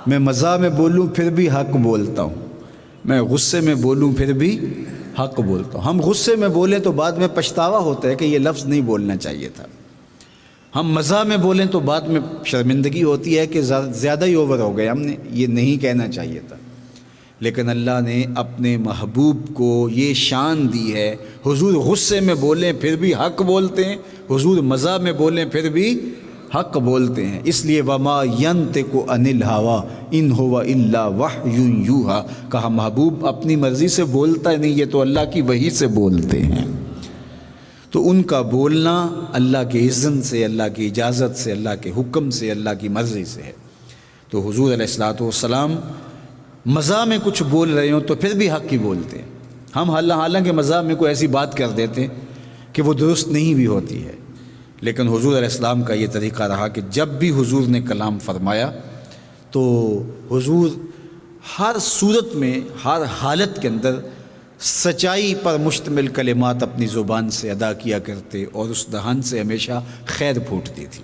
میں مزاح میں بولوں پھر بھی حق بولتا ہوں، میں غصے میں بولوں پھر بھی حق بولتا ہوں. ہم غصے میں بولیں تو بعد میں پچھتاوا ہوتا ہے کہ یہ لفظ نہیں بولنا چاہیے تھا. ہم مزاح میں بولیں تو بعد میں شرمندگی ہوتی ہے کہ زیادہ ہی اوور ہو گئے، ہم نے یہ نہیں کہنا چاہیے تھا. لیکن اللہ نے اپنے محبوب کو یہ شان دی ہے، حضور غصے میں بولیں پھر بھی حق بولتے ہیں، حضور مزاح میں بولیں پھر بھی حق بولتے ہیں. اس لیے وما ینطق عن الہوی ان ہو الا وحی یوحی کہا محبوب اپنی مرضی سے بولتا نہیں، یہ تو اللہ کی وحی سے بولتے ہیں. تو ان کا بولنا اللہ کے اذن سے، اللہ کی اجازت سے، اللہ کے حکم سے، اللہ کی مرضی سے ہے. تو حضور علیہ الصلوۃ والسلام مزاح میں کچھ بول رہے ہوں تو پھر بھی حق ہی بولتے ہیں. ہم حالانکہ مزاح میں کوئی ایسی بات کر دیتے ہیں کہ وہ درست نہیں بھی ہوتی ہے، لیکن حضور علیہ السلام کا یہ طریقہ رہا کہ جب بھی حضور نے کلام فرمایا تو حضور ہر صورت میں، ہر حالت کے اندر سچائی پر مشتمل کلمات اپنی زبان سے ادا کیا کرتے اور اس دہان سے ہمیشہ خیر پھوٹتی تھی.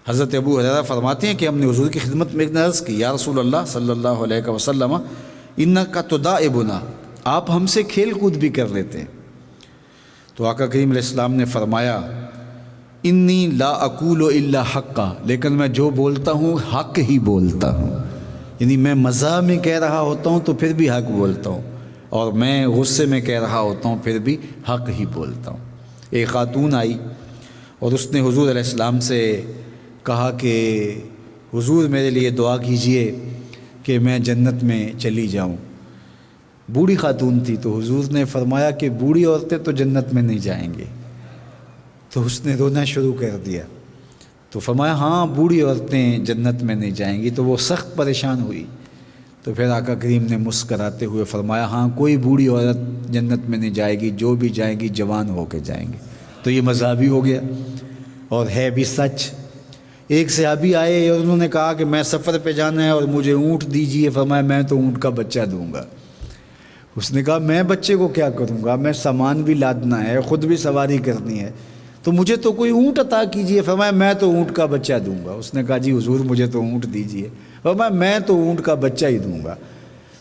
حضرت ابو ہریرہ فرماتے ہیں کہ ہم نے حضور کی خدمت میں ایک عرض کی یا رسول اللہ صلی اللہ علیہ وسلم انک تداعبنا، آپ ہم سے کھیل کود بھی کر لیتے ہیں. تو آقا کریم علیہ السلام نے فرمایا انی لا اقول الا حقا، لیکن میں جو بولتا ہوں حق ہی بولتا ہوں. یعنی میں مزاح میں کہہ رہا ہوتا ہوں تو پھر بھی حق بولتا ہوں، اور میں غصے میں کہہ رہا ہوتا ہوں پھر بھی حق ہی بولتا ہوں. ایک خاتون آئی اور اس نے حضور علیہ السلام سے کہا کہ حضور میرے لیے دعا کیجئے کہ میں جنت میں چلی جاؤں. بوڑھی خاتون تھی تو حضور نے فرمایا کہ بوڑھی عورتیں تو جنت میں نہیں جائیں گے. تو اس نے رونا شروع کر دیا. تو فرمایا ہاں بوڑھی عورتیں جنت میں نہیں جائیں گی. تو وہ سخت پریشان ہوئی. تو پھر آقا کریم نے مسکراتے ہوئے فرمایا ہاں کوئی بوڑھی عورت جنت میں نہیں جائے گی، جو بھی جائیں گی جوان ہو کے جائیں گے. تو یہ مذہبی ہو گیا اور ہے بھی سچ. ایک صحابی آئے اور انہوں نے کہا کہ میں سفر پہ جانا ہے اور مجھے اونٹ دیجیے. فرمایا میں تو اونٹ کا بچہ دوں گا. اس نے کہا میں بچے کو کیا کروں گا، میں سامان بھی لادنا ہے، خود بھی سواری کرنی ہے، تو مجھے تو کوئی اونٹ عطا کیجیے. فرمایا میں تو اونٹ کا بچہ دوں گا. اس نے کہا جی حضور مجھے تو اونٹ دیجیے. فرمایا میں تو اونٹ کا بچہ ہی دوں گا.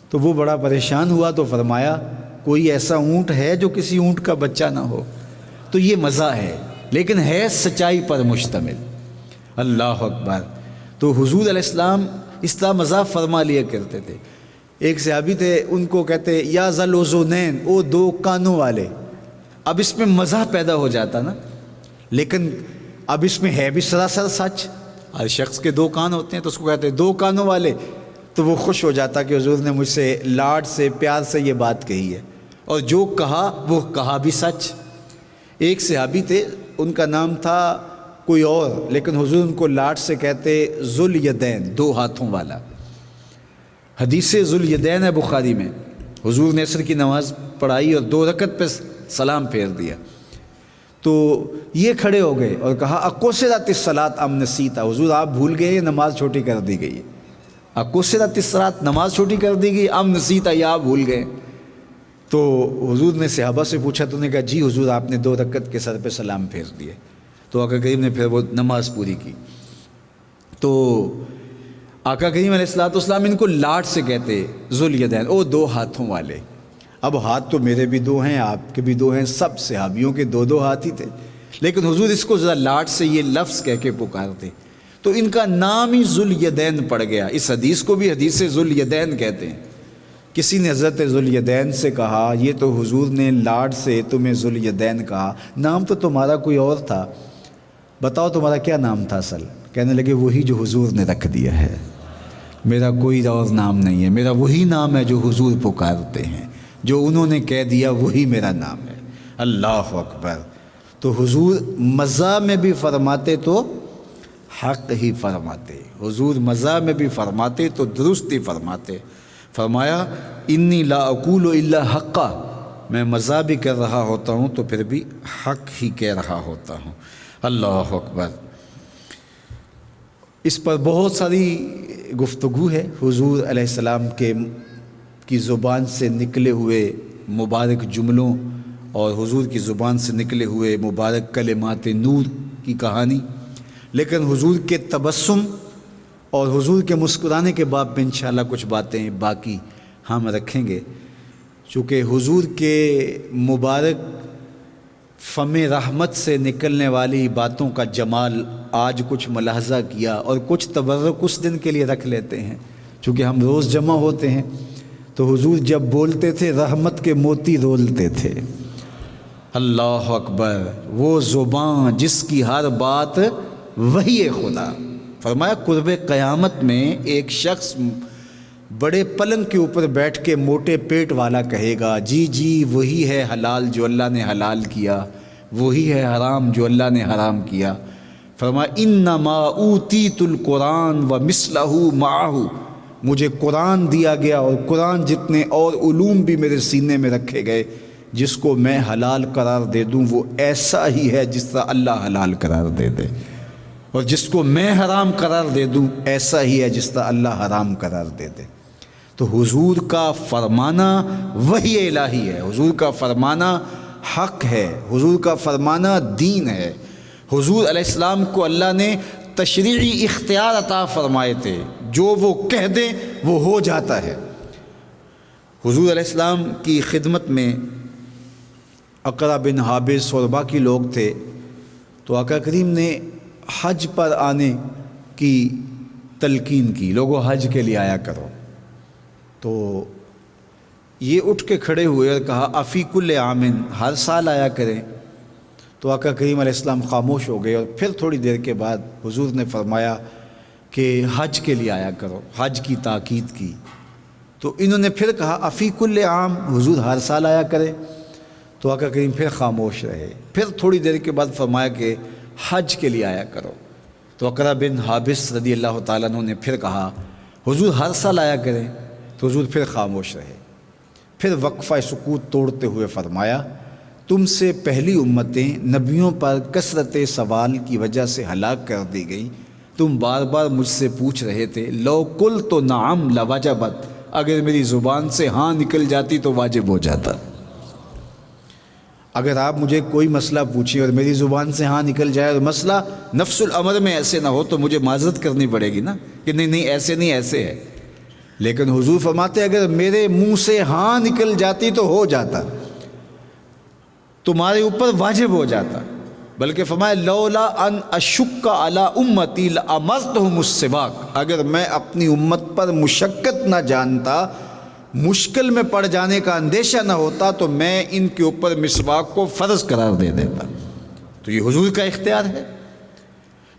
تو وہ بڑا پریشان ہوا. تو فرمایا کوئی ایسا اونٹ ہے جو کسی اونٹ کا بچہ نہ ہو. تو یہ مزہ ہے لیکن ہے سچائی پر مشتمل. اللہ اکبر. تو حضور علیہ السلام اس طرح مزاح فرما لیا کرتے تھے. ایک صحابی تھے، ان کو کہتے یا ذل اذنین، او دو کانوں والے. اب اس میں مزاح پیدا ہو جاتا نا، لیکن اب اس میں ہے بھی سراسر سچ. ہر شخص کے دو کان ہوتے ہیں تو اس کو کہتے ہیں دو کانوں والے. تو وہ خوش ہو جاتا کہ حضور نے مجھ سے لاڈ سے پیار سے یہ بات کہی ہے، اور جو کہا وہ کہا بھی سچ. ایک صحابی تھے، ان کا نام تھا کوئی اور، لیکن حضور ان کو لاڈ سے کہتے ذوالیدین، دو ہاتھوں والا. حدیث ذوالیدین ہے بخاری میں. حضور نے عصر کی نماز پڑھائی اور 2 رکعت پہ سلام پھیر دیا. تو یہ کھڑے ہو گئے اور کہا اقصرت الصلاۃ ام نسیتا، حضور آپ بھول گئے نماز چھوٹی کر دی گئی. اقصرت الصلاۃ، نماز چھوٹی کر دی گئی، ام نسیتا یا آپ بھول گئے. تو حضور نے صحابہ سے پوچھا تو نے کہا جی حضور آپ نے 2 رکعت کے سر پہ سلام پھیر دیے. تو آقا کریم نے پھر وہ نماز پوری کی. تو آقا کریم علیہ الصلوۃ والسلام ان کو لاڈ سے کہتے ذوالیدین، او 2 ہاتھوں والے. اب ہاتھ تو میرے بھی 2 ہیں، آپ کے بھی 2 ہیں، سب صحابیوں کے 2 ہاتھ ہی تھے، لیکن حضور اس کو ذرا لاڈ سے یہ لفظ کہہ کے پکارتے. تو ان کا نام ہی ذوالیدین پڑ گیا. اس حدیث کو بھی حدیث ذوالیدین کہتے ہیں. کسی نے حضرت ذوالیدین سے کہا یہ تو حضور نے لاڈ سے تمہیں ذوالیدین کہا، نام تو تمہارا کوئی اور تھا، بتاؤ تمہارا کیا نام تھا اصل؟ کہنے لگے وہی جو حضور نے رکھ دیا ہے، میرا کوئی اور نام نہیں ہے، میرا وہی نام ہے جو حضور پکارتے ہیں، جو انہوں نے کہہ دیا وہی میرا نام ہے. اللہ اکبر. تو حضور مزاح میں بھی فرماتے تو حق ہی فرماتے، حضور مزاح میں بھی فرماتے تو درست ہی فرماتے. فرمایا انی لا اقول الا حقا، میں مزہ بھی کر رہا ہوتا ہوں تو پھر بھی حق ہی کہہ رہا ہوتا ہوں۔ اللہ اکبر۔ اس پر بہت ساری گفتگو ہے۔ حضور علیہ السلام کی زبان سے نکلے ہوئے مبارک جملوں اور حضور کی زبان سے نکلے ہوئے مبارک کلمات نور کی کہانی، لیکن حضور کے تبسم اور حضور کے مسکرانے کے باب میں انشاءاللہ کچھ باتیں باقی ہم رکھیں گے، چونکہ حضور کے مبارک فم رحمت سے نکلنے والی باتوں کا جمال آج کچھ ملاحظہ کیا اور کچھ تبرک اس دن کے لیے رکھ لیتے ہیں، چونکہ ہم روز جمع ہوتے ہیں تو حضور جب بولتے تھے رحمت کے موتی رولتے تھے۔ اللہ اکبر۔ وہ زبان جس کی ہر بات وحی خدا۔ فرمایا قرب قیامت میں ایک شخص بڑے پلنگ کے اوپر بیٹھ کے موٹے پیٹ والا کہے گا جی جی وہی ہے حلال جو اللہ نے حلال کیا، وہی ہے حرام جو اللہ نے حرام کیا۔ فرمایا انما اوتیت القرآن ومثلہ معہ، مجھے قرآن دیا گیا اور قرآن جتنے اور علوم بھی میرے سینے میں رکھے گئے، جس کو میں حلال قرار دے دوں وہ ایسا ہی ہے جس طرح اللہ حلال قرار دے دے، اور جس کو میں حرام قرار دے دوں ایسا ہی ہے جس طرح اللہ حرام قرار دے دے۔ تو حضور کا فرمانا وحی الہی ہے، حضور کا فرمانا حق ہے، حضور کا فرمانا دین ہے۔ حضور علیہ السلام کو اللہ نے تشریعی اختیار عطا فرمائے تھے، جو وہ کہہ دیں وہ ہو جاتا ہے۔ حضور علیہ السلام کی خدمت میں اقرا بن حابس اور باقی لوگ تھے، تو آقا کریم نے حج پر آنے کی تلقین کی، لوگوں حج کے لیے آیا کرو۔ تو یہ اٹھ کے کھڑے ہوئے اور کہا افی کل عامن، ہر سال آیا کریں۔ تو آقا کریم علیہ السلام خاموش ہو گئے، اور پھر تھوڑی دیر کے بعد حضور نے فرمایا کہ حج کے لیے آیا کرو، حج کی تاکید کی۔ تو انہوں نے پھر کہا افی کل عام، حضور ہر سال آیا کرے۔ تو آقا کریم پھر خاموش رہے، پھر تھوڑی دیر کے بعد فرمایا کہ حج کے لیے آیا کرو۔ تو اقرا بن حابس رضی اللہ تعالیٰ عنہ نے پھر کہا حضور ہر سال آیا کریں۔ تو حضور پھر خاموش رہے، پھر وقفہ سکوت توڑتے ہوئے فرمایا تم سے پہلی امتیں نبیوں پر کثرت سوال کی وجہ سے ہلاک کر دی گئیں، تم بار بار مجھ سے پوچھ رہے تھے لو قلت نعم لوجبت، اگر میری زبان سے ہاں نکل جاتی تو واجب ہو جاتا۔ اگر آپ مجھے کوئی مسئلہ پوچھیں اور میری زبان سے ہاں نکل جائے اور مسئلہ نفس الامر میں ایسے نہ ہو تو مجھے معذرت کرنی پڑے گی نا کہ نہیں ایسے نہیں ایسے ہے، لیکن حضور فرماتے اگر میرے منہ سے ہاں نکل جاتی تو ہو جاتا، تمہارے اوپر واجب ہو جاتا۔ بلکہ فرمایا لولا ان اشک علی امتی لامرتہم السواک، اگر میں اپنی امت پر مشقت نہ جانتا، مشکل میں پڑ جانے کا اندیشہ نہ ہوتا تو میں ان کے اوپر مسواک کو فرض قرار دے دیتا۔ تو یہ حضور کا اختیار ہے،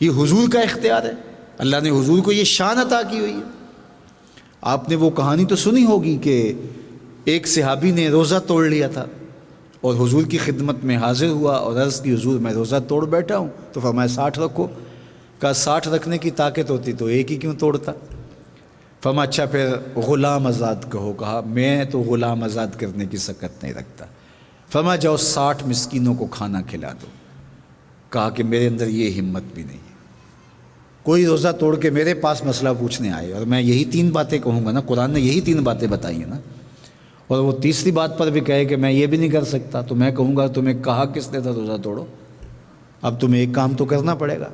یہ حضور کا اختیار ہے، اللہ نے حضور کو یہ شان عطا کی ہوئی ہے۔ آپ نے وہ کہانی تو سنی ہوگی کہ ایک صحابی نے روزہ توڑ لیا تھا اور حضور کی خدمت میں حاضر ہوا اور عرض کی حضور میں روزہ توڑ بیٹھا ہوں۔ تو فرمایا 60 رکھو۔ کہا 60 رکھنے کی طاقت ہوتی تو ایک ہی کیوں توڑتا؟ فرمایا اچھا پھر غلام آزاد کہو۔ کہا میں تو غلام آزاد کرنے کی سکت نہیں رکھتا۔ فرمایا جاؤ 60 مسکینوں کو کھانا کھلا دو۔ کہا کہ میرے اندر یہ ہمت بھی نہیں ہے، کوئی روزہ توڑ کے میرے پاس مسئلہ پوچھنے آئے اور میں یہی 3 باتیں کہوں گا نا، قرآن نے یہی 3 باتیں بتائی ہیں نا، اور وہ تیسری بات پر بھی کہے کہ میں یہ بھی نہیں کر سکتا، تو میں کہوں گا تمہیں کہا کس نے تھا روزہ توڑو؟ اب تمہیں ایک کام تو کرنا پڑے گا،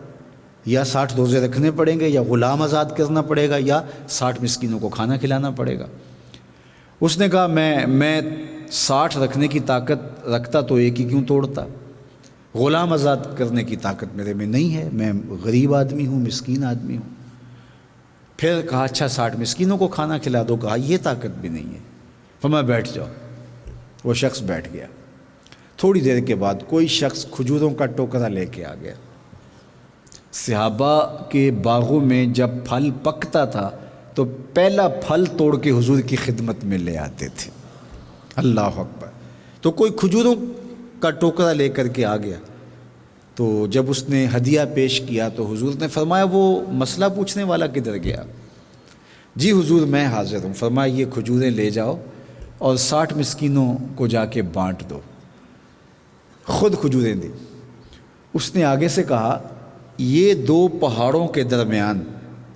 یا 60 روزے رکھنے پڑیں گے، یا غلام آزاد کرنا پڑے گا، یا 60 مسکینوں کو کھانا کھلانا پڑے گا۔ اس نے کہا میں 60 رکھنے کی طاقت رکھتا تو ایک ہی کیوں توڑتا، غلام آزاد کرنے کی طاقت میرے میں نہیں ہے، میں غریب آدمی ہوں، مسکین آدمی ہوں۔ پھر کہا اچھا 60 مسکینوں کو کھانا کھلا دو۔ کہا یہ طاقت بھی نہیں ہے۔ فرمایا بیٹھ جاؤ۔ وہ شخص بیٹھ گیا۔ تھوڑی دیر کے بعد کوئی شخص کھجوروں کا ٹوکرا لے کے آ گیا۔ صحابہ کے باغوں میں جب پھل پکتا تھا تو پہلا پھل توڑ کے حضور کی خدمت میں لے آتے تھے۔ اللہ اکبر۔ تو کوئی کھجوروں کا ٹوکرا لے کر کے آ گیا، تو جب اس نے ہدیہ پیش کیا تو حضور نے فرمایا وہ مسئلہ پوچھنے والا کدھر گیا؟ جی حضور میں حاضر ہوں۔ فرمایا یہ کھجوریں لے جاؤ اور 60 مسکینوں کو جا کے بانٹ دو۔ خود کھجوریں دی۔ اس نے آگے سے کہا یہ 2 پہاڑوں کے درمیان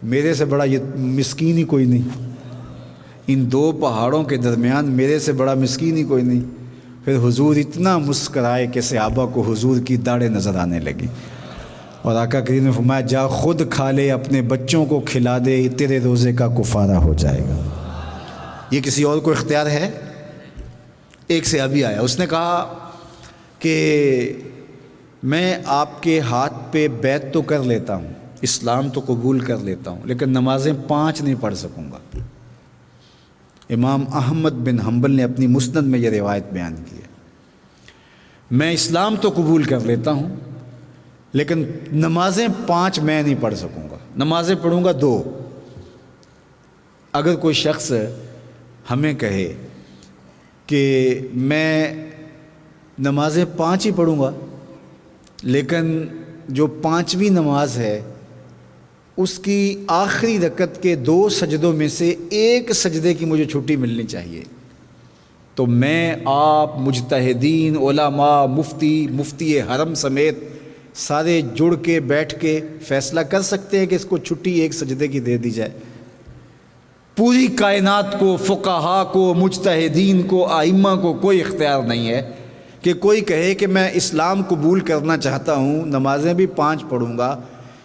میرے سے بڑا یہ مسکین ہی کوئی نہیں، ان 2 پہاڑوں کے درمیان میرے سے بڑا مسکین ہی کوئی نہیں۔ پھر حضور اتنا مسکرائے کہ صحابہ کو حضور کی داڑھیں نظر آنے لگی، اور آقا کریم نے فرمایا جا خود کھا لے، اپنے بچوں کو کھلا دے، تیرے روزے کا کفارہ ہو جائے گا۔ یہ کسی اور کو اختیار ہے؟ ایک صحابی آیا، اس نے کہا کہ میں آپ کے ہاتھ پہ بیعت تو کر لیتا ہوں، اسلام تو قبول کر لیتا ہوں، لیکن نمازیں 5 نہیں پڑھ سکوں گا۔ امام احمد بن حنبل نے اپنی مسند میں یہ روایت بیان کی ہے، میں اسلام تو قبول کر لیتا ہوں لیکن نمازیں 5 میں نہیں پڑھ سکوں گا، نمازیں پڑھوں گا 2۔ اگر کوئی شخص ہمیں کہے کہ میں نمازیں 5 ہی پڑھوں گا لیکن جو 5ویں نماز ہے اس کی آخری رکعت کے 2 سجدوں میں سے 1 سجدے کی مجھے چھٹی ملنی چاہیے، تو میں آپ مجتہدین علماء مفتی حرم سمیت سارے جڑ کے بیٹھ کے فیصلہ کر سکتے ہیں کہ اس کو چھٹی 1 سجدے کی دے دی جائے۔ پوری کائنات کو، فقہا کو، مجتہدین کو، ائمہ کو کوئی اختیار نہیں ہے کہ کوئی کہے کہ میں اسلام قبول کرنا چاہتا ہوں، نمازیں بھی 5 پڑھوں گا،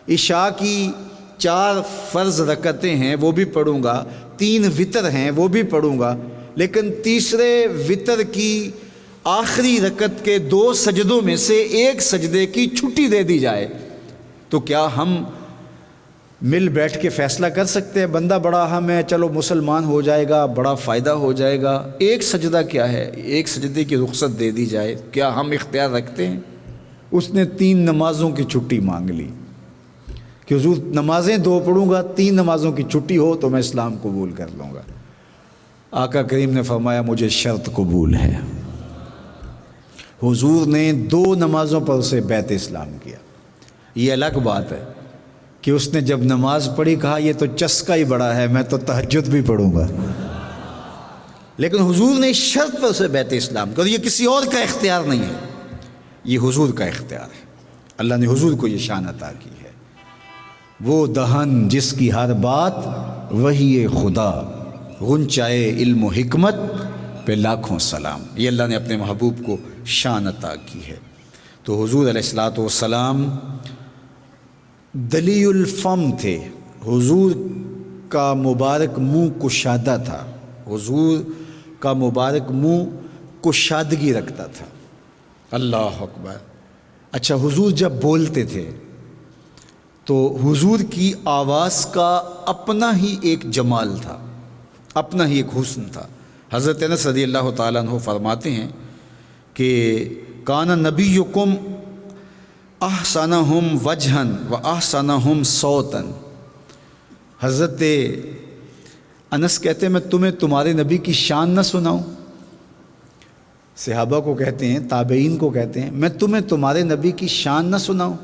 عشاء کی 4 فرض رکعتیں ہیں وہ بھی پڑھوں گا، 3 وتر ہیں وہ بھی پڑھوں گا، لیکن تیسرے وتر کی آخری رکعت کے 2 سجدوں میں سے 1 سجدے کی چھٹی دے دی جائے، تو کیا ہم مل بیٹھ کے فیصلہ کر سکتے ہیں بندہ بڑا اہم ہے، چلو مسلمان ہو جائے گا، بڑا فائدہ ہو جائے گا، 1 سجدہ کیا ہے، 1 سجدے کی رخصت دے دی جائے، کیا ہم اختیار رکھتے ہیں؟ اس نے 3 نمازوں کی چھٹی مانگ لی کہ حضور نمازیں 2 پڑھوں گا، 3 نمازوں کی چھٹی ہو تو میں اسلام قبول کر لوں گا۔ آقا کریم نے فرمایا مجھے شرط قبول ہے۔ حضور نے 2 نمازوں پر اسے بیعت اسلام کیا۔ یہ الگ بات ہے کہ اس نے جب نماز پڑھی کہا یہ تو چسکا ہی بڑا ہے، میں تو تہجد بھی پڑھوں گا، لیکن حضور نے شرط پر اسے بیعت اسلام کیا، یہ کسی اور کا اختیار نہیں ہے، یہ حضور کا اختیار ہے۔ اللہ نے حضور کو یہ شان عطا کی ہے۔ وہ دہن جس کی ہر بات وہی خدا، غنچائے علم و حکمت پہ لاکھوں سلام، یہ اللہ نے اپنے محبوب کو شان عطا کی ہے۔ تو حضور علیہ الصلوۃ والسلام دلی الفم تھے، حضور کا مبارک منہ کشادہ تھا، حضور کا مبارک منہ کشادگی رکھتا تھا۔ اللہ اکبر۔ اچھا، حضور جب بولتے تھے تو حضور کی آواز کا اپنا ہی ایک جمال تھا، اپنا ہی ایک حسن تھا۔ حضرت انس رضی اللہ تعالیٰ عنہ فرماتے ہیں کہ کان نبیکم احسنہم وجہن و احسنہم صوتن۔ حضرت انس کہتے ہیں میں تمہیں تمہارے نبی کی شان نہ سناؤں؟ صحابہ کو کہتے ہیں، تابعین کو کہتے ہیں میں تمہیں تمہارے نبی کی شان نہ سناؤں؟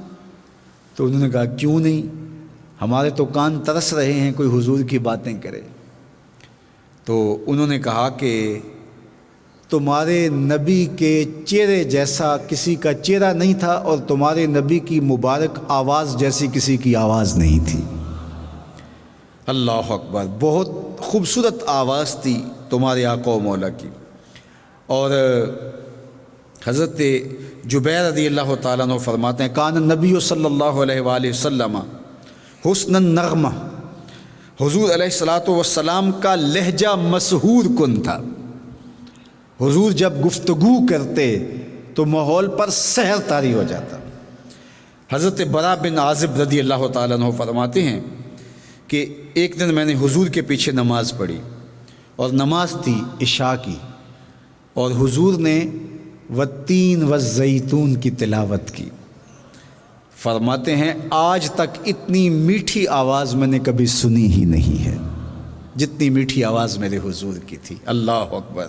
تو انہوں نے کہا کیوں نہیں، ہمارے تو کان ترس رہے ہیں کوئی حضور کی باتیں کرے۔ تو انہوں نے کہا کہ تمہارے نبی کے چہرے جیسا کسی کا چہرہ نہیں تھا، اور تمہارے نبی کی مبارک آواز جیسی کسی کی آواز نہیں تھی۔ اللہ اکبر، بہت خوبصورت آواز تھی تمہارے آقا و مولا کی۔ اور حضرت جبیر رضی اللہ تعالیٰ عنہ فرماتے ہیں کان نبی صلی اللہ علیہ وآلہ وسلم حسن النغمہ، حضور علیہ الصلوۃ والسلام کا لہجہ مسحور کن تھا، حضور جب گفتگو کرتے تو ماحول پر سحر طاری ہو جاتا۔ حضرت برا بن عازب رضی اللہ تعالیٰ عنہ فرماتے ہیں کہ ایک دن میں نے حضور کے پیچھے نماز پڑھی، اور نماز تھی عشاء کی، اور حضور نے والتین والزیتون کی تلاوت کی۔ فرماتے ہیں آج تک اتنی میٹھی آواز میں نے کبھی سنی ہی نہیں ہے جتنی میٹھی آواز میرے حضور کی تھی۔ اللہ اکبر۔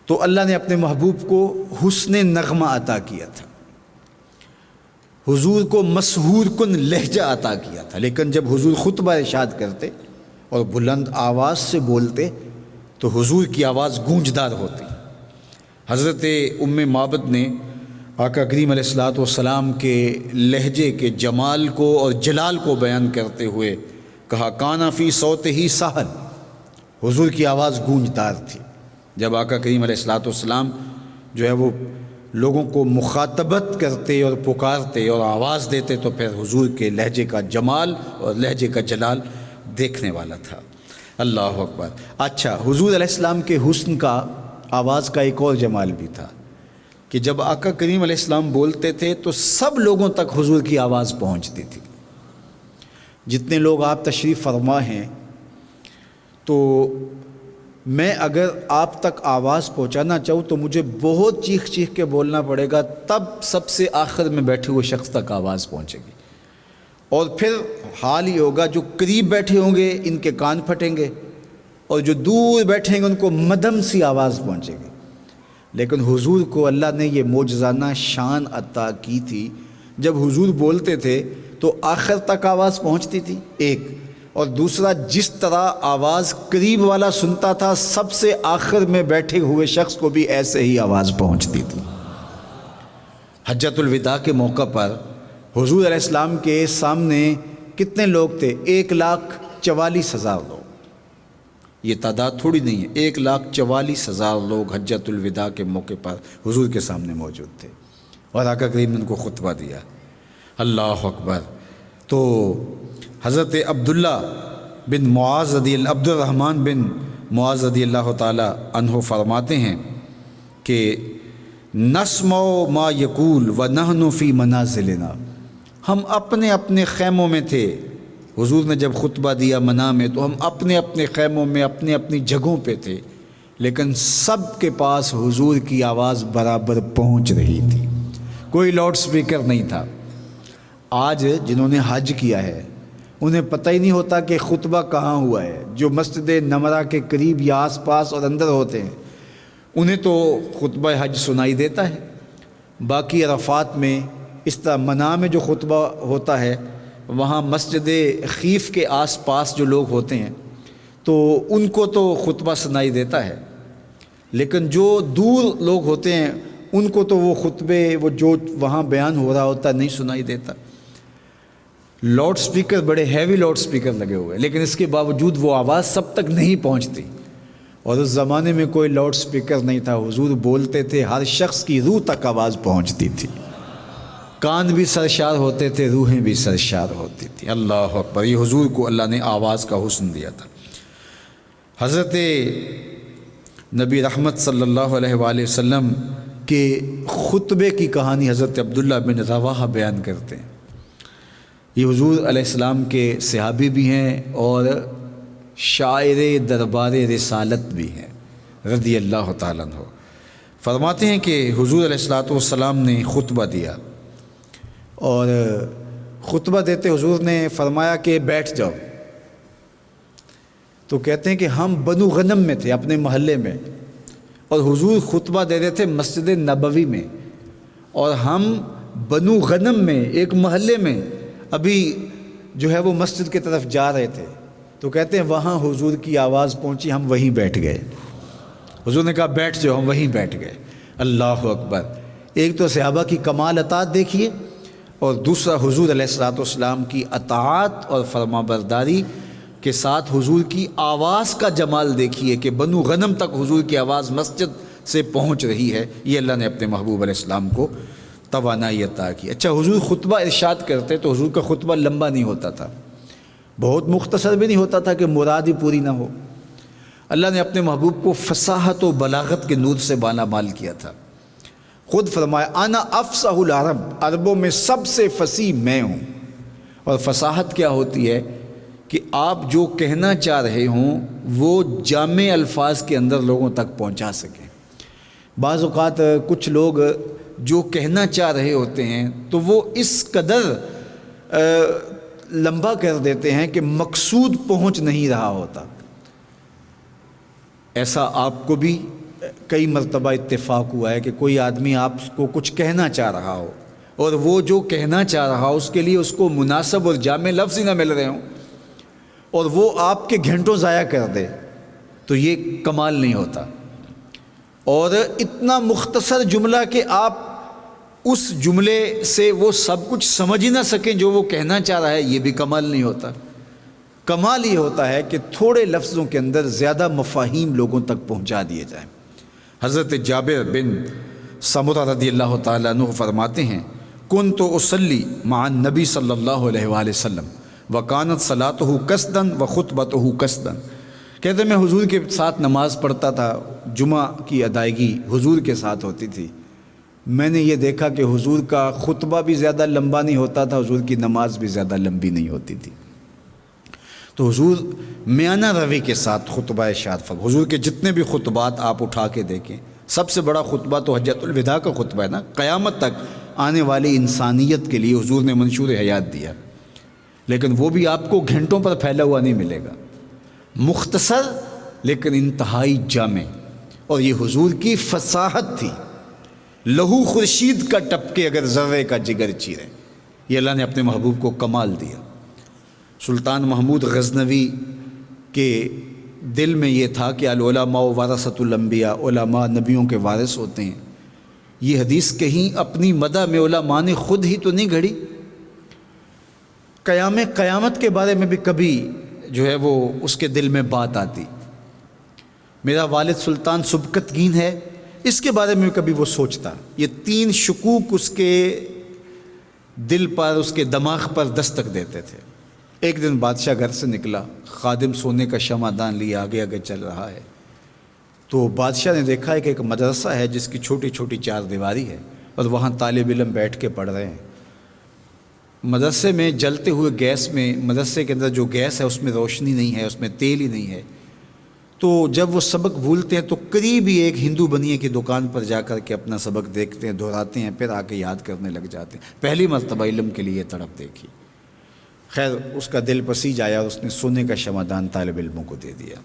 تو اللہ نے اپنے محبوب کو حسن نغمہ عطا کیا تھا، حضور کو مسحور کن لہجہ عطا کیا تھا، لیکن جب حضور خطبہ ارشاد کرتے اور بلند آواز سے بولتے تو حضور کی آواز گونجدار ہوتی۔ حضرت ام معبد نے آقا کریم علیہ الصلوۃ والسلام کے لہجے کے جمال کو اور جلال کو بیان کرتے ہوئے کہا کانا فی صوت ہی سہل، حضور کی آواز گونجدار تھی۔ جب آقا کریم علیہ الصلوۃ والسلام جو ہے وہ لوگوں کو مخاطبت کرتے اور پکارتے اور آواز دیتے تو پھر حضور کے لہجے کا جمال اور لہجے کا جلال دیکھنے والا تھا۔ اللہ اکبر۔ اچھا، حضور علیہ السلام کے حسن کا، آواز کا ایک اور جمال بھی تھا کہ جب آقا کریم علیہ السلام بولتے تھے تو سب لوگوں تک حضور کی آواز پہنچتی تھی۔ جتنے لوگ آپ تشریف فرما ہیں تو میں اگر آپ تک آواز پہنچانا چاہوں تو مجھے بہت چیخ چیخ کے بولنا پڑے گا، تب سب سے آخر میں بیٹھے ہوئے شخص تک آواز پہنچے گی۔ اور پھر حال ہی ہوگا جو قریب بیٹھے ہوں گے ان کے کان پھٹیں گے، اور جو دور بیٹھیں گے ان کو مدھم سی آواز پہنچے گی۔ لیکن حضور کو اللہ نے یہ معجزانہ شان عطا کی تھی، جب حضور بولتے تھے تو آخر تک آواز پہنچتی تھی، ایک، اور دوسرا جس طرح آواز قریب والا سنتا تھا سب سے آخر میں بیٹھے ہوئے شخص کو بھی ایسے ہی آواز پہنچتی تھی۔ حجۃ الوداع کے موقع پر حضور علیہ السلام کے سامنے کتنے لوگ تھے؟ 1,44,000 لوگ۔ یہ تعداد تھوڑی نہیں ہے، 1,44,000 لوگ حجۃ الوداع کے موقع پر حضور کے سامنے موجود تھے، اور آقا کریم نے ان کو خطبہ دیا۔ اللہ اکبر۔ تو حضرت عبد الرحمن بن معاذ رضی اللہ تعالی عنہ فرماتے ہیں کہ نسمع ما یقول ونحن فی منازلنا، ہم اپنے اپنے خیموں میں تھے۔ حضور نے جب خطبہ دیا منا میں تو ہم اپنے اپنے خیموں میں اپنی اپنی جگہوں پہ تھے، لیکن سب کے پاس حضور کی آواز برابر پہنچ رہی تھی، کوئی لاؤڈ سپیکر نہیں تھا۔ آج جنہوں نے حج کیا ہے انہیں پتہ ہی نہیں ہوتا کہ خطبہ کہاں ہوا ہے۔ جو مسجد نمرہ کے قریب یا آس پاس اور اندر ہوتے ہیں انہیں تو خطبہ حج سنائی دیتا ہے، باقی عرفات میں اس طرح منا میں جو خطبہ ہوتا ہے وہاں مسجد خیف کے آس پاس جو لوگ ہوتے ہیں تو ان کو تو خطبہ سنائی دیتا ہے، لیکن جو دور لوگ ہوتے ہیں ان کو تو وہ خطبے وہ جو وہاں بیان ہو رہا ہوتا نہیں سنائی دیتا۔ لاؤڈ سپیکر، بڑے ہیوی لاؤڈ سپیکر لگے ہوئے، لیکن اس کے باوجود وہ آواز سب تک نہیں پہنچتی۔ اور اس زمانے میں کوئی لاؤڈ سپیکر نہیں تھا، حضور بولتے تھے ہر شخص کی روح تک آواز پہنچتی تھی، کان بھی سرشار ہوتے تھے، روحیں بھی سرشار ہوتی تھی۔ اللہ اکبر۔ یہ حضور کو اللہ نے آواز کا حسن دیا تھا۔ حضرت نبی رحمت صلی اللہ علیہ وآلہ وسلم کے خطبے کی کہانی حضرت عبداللہ بن رواحہ بیان کرتے ہیں۔ یہ حضور علیہ السلام کے صحابی بھی ہیں اور شاعر دربار رسالت بھی ہیں رضی اللہ تعالیٰ عنہ۔ فرماتے ہیں کہ حضور علیہ السلام نے خطبہ دیا، اور خطبہ دیتے حضور نے فرمایا کہ بیٹھ جاؤ۔ تو کہتے ہیں کہ ہم بنو غنم میں تھے، اپنے محلے میں، اور حضور خطبہ دے رہے تھے مسجد نبوی میں، اور ہم بنو غنم میں ایک محلے میں ابھی جو ہے وہ مسجد کی طرف جا رہے تھے۔ تو کہتے ہیں وہاں حضور کی آواز پہنچی، ہم وہیں بیٹھ گئے۔ حضور نے کہا بیٹھ جاؤ، ہم وہیں بیٹھ گئے۔ اللہ اکبر۔ ایک تو صحابہ کی کمال اطاعت دیکھیے، اور دوسرا حضور علیہ السلام کی اطاعت اور فرما برداری کے ساتھ حضور کی آواز کا جمال دیکھیے کہ بنو غنم تک حضور کی آواز مسجد سے پہنچ رہی ہے۔ یہ اللہ نے اپنے محبوب علیہ السلام کو توانائی عطا کی۔ اچھا، حضور خطبہ ارشاد کرتے تو حضور کا خطبہ لمبا نہیں ہوتا تھا، بہت مختصر بھی نہیں ہوتا تھا کہ مراد ہی پوری نہ ہو۔ اللہ نے اپنے محبوب کو فصاحت و بلاغت کے نور سے بالا مال کیا تھا۔ خود فرمایا انا افصح العرب، عربوں میں سب سے فصیح میں ہوں۔ اور فصاحت کیا ہوتی ہے کہ آپ جو کہنا چاہ رہے ہوں وہ جامع الفاظ کے اندر لوگوں تک پہنچا سکیں۔ بعض اوقات کچھ لوگ جو کہنا چاہ رہے ہوتے ہیں تو وہ اس قدر لمبا کر دیتے ہیں کہ مقصود پہنچ نہیں رہا ہوتا۔ ایسا آپ کو بھی کئی مرتبہ اتفاق ہوا ہے کہ کوئی آدمی آپ کو کچھ کہنا چاہ رہا ہو اور وہ جو کہنا چاہ رہا ہو اس کے لیے اس کو مناسب اور جامع لفظ ہی نہ مل رہے ہوں، اور وہ آپ کے گھنٹوں ضائع کر دے تو یہ کمال نہیں ہوتا. اور اتنا مختصر جملہ کہ آپ اس جملے سے وہ سب کچھ سمجھ ہی نہ سکیں جو وہ کہنا چاہ رہا ہے، یہ بھی کمال نہیں ہوتا. کمال یہ ہوتا ہے کہ تھوڑے لفظوں کے اندر زیادہ مفاہیم لوگوں تک پہنچا دیے جائیں. حضرت جابر بن سمرہ رضی اللہ تعالیٰ عنہ فرماتے ہیں کنت اصلی مع النبی صلی اللہ علیہ وآلہ وسلم وکانت صلاتہ قصداً وخطبتہ قصداً. کہتے میں حضور کے ساتھ نماز پڑھتا تھا، جمعہ کی ادائیگی حضور کے ساتھ ہوتی تھی. میں نے یہ دیکھا کہ حضور کا خطبہ بھی زیادہ لمبا نہیں ہوتا تھا، حضور کی نماز بھی زیادہ لمبی نہیں ہوتی تھی. تو حضور میانہ روی کے ساتھ خطبہ ارشاد فرمایا. حضور کے جتنے بھی خطبات آپ اٹھا کے دیکھیں، سب سے بڑا خطبہ تو حجۃ الوداع کا خطبہ ہے نا. قیامت تک آنے والی انسانیت کے لیے حضور نے منشور حیات دیا، لیکن وہ بھی آپ کو گھنٹوں پر پھیلا ہوا نہیں ملے گا، مختصر لیکن انتہائی جامع. اور یہ حضور کی فصاحت تھی. لہو خورشید کا ٹپکے اگر ذرے کا جگر چیرے، یہ اللہ نے اپنے محبوب کو کمال دیا. سلطان محمود غزنوی کے دل میں یہ تھا کہ العلماء ورثۃ الانبیاء، علماء نبیوں کے وارث ہوتے ہیں. یہ حدیث کہیں اپنی مدح میں علماء نے خود ہی تو نہیں گھڑی. قیامت کے بارے میں بھی کبھی جو ہے وہ اس کے دل میں بات آتی. میرا والد سلطان سبکتگین ہے، اس کے بارے میں کبھی وہ سوچتا. یہ 3 شکوک اس کے دل پر، اس کے دماغ پر دستک دیتے تھے. ایک دن بادشاہ گھر سے نکلا، خادم سونے کا شمعدان لیے آگے آگے چل رہا ہے. تو بادشاہ نے دیکھا ہے کہ ایک مدرسہ ہے جس کی چھوٹی چھوٹی 4 دیواری ہے، اور وہاں طالب علم بیٹھ کے پڑھ رہے ہیں. مدرسے میں جلتے ہوئے گیس میں، مدرسے کے اندر جو گیس ہے اس میں روشنی نہیں ہے، اس میں تیل ہی نہیں ہے. تو جب وہ سبق بھولتے ہیں تو قریب ہی ایک ہندو بنیے کی دکان پر جا کر کے اپنا سبق دیکھتے ہیں، دہراتے ہیں، پھر آ کے یاد کرنے لگ جاتے ہیں. پہلی مرتبہ علم کے لیے تڑپ دیکھی. خیر اس کا دل پسیج آیا اور اس نے سونے کا شمعدان طالب علموں کو دے دیا.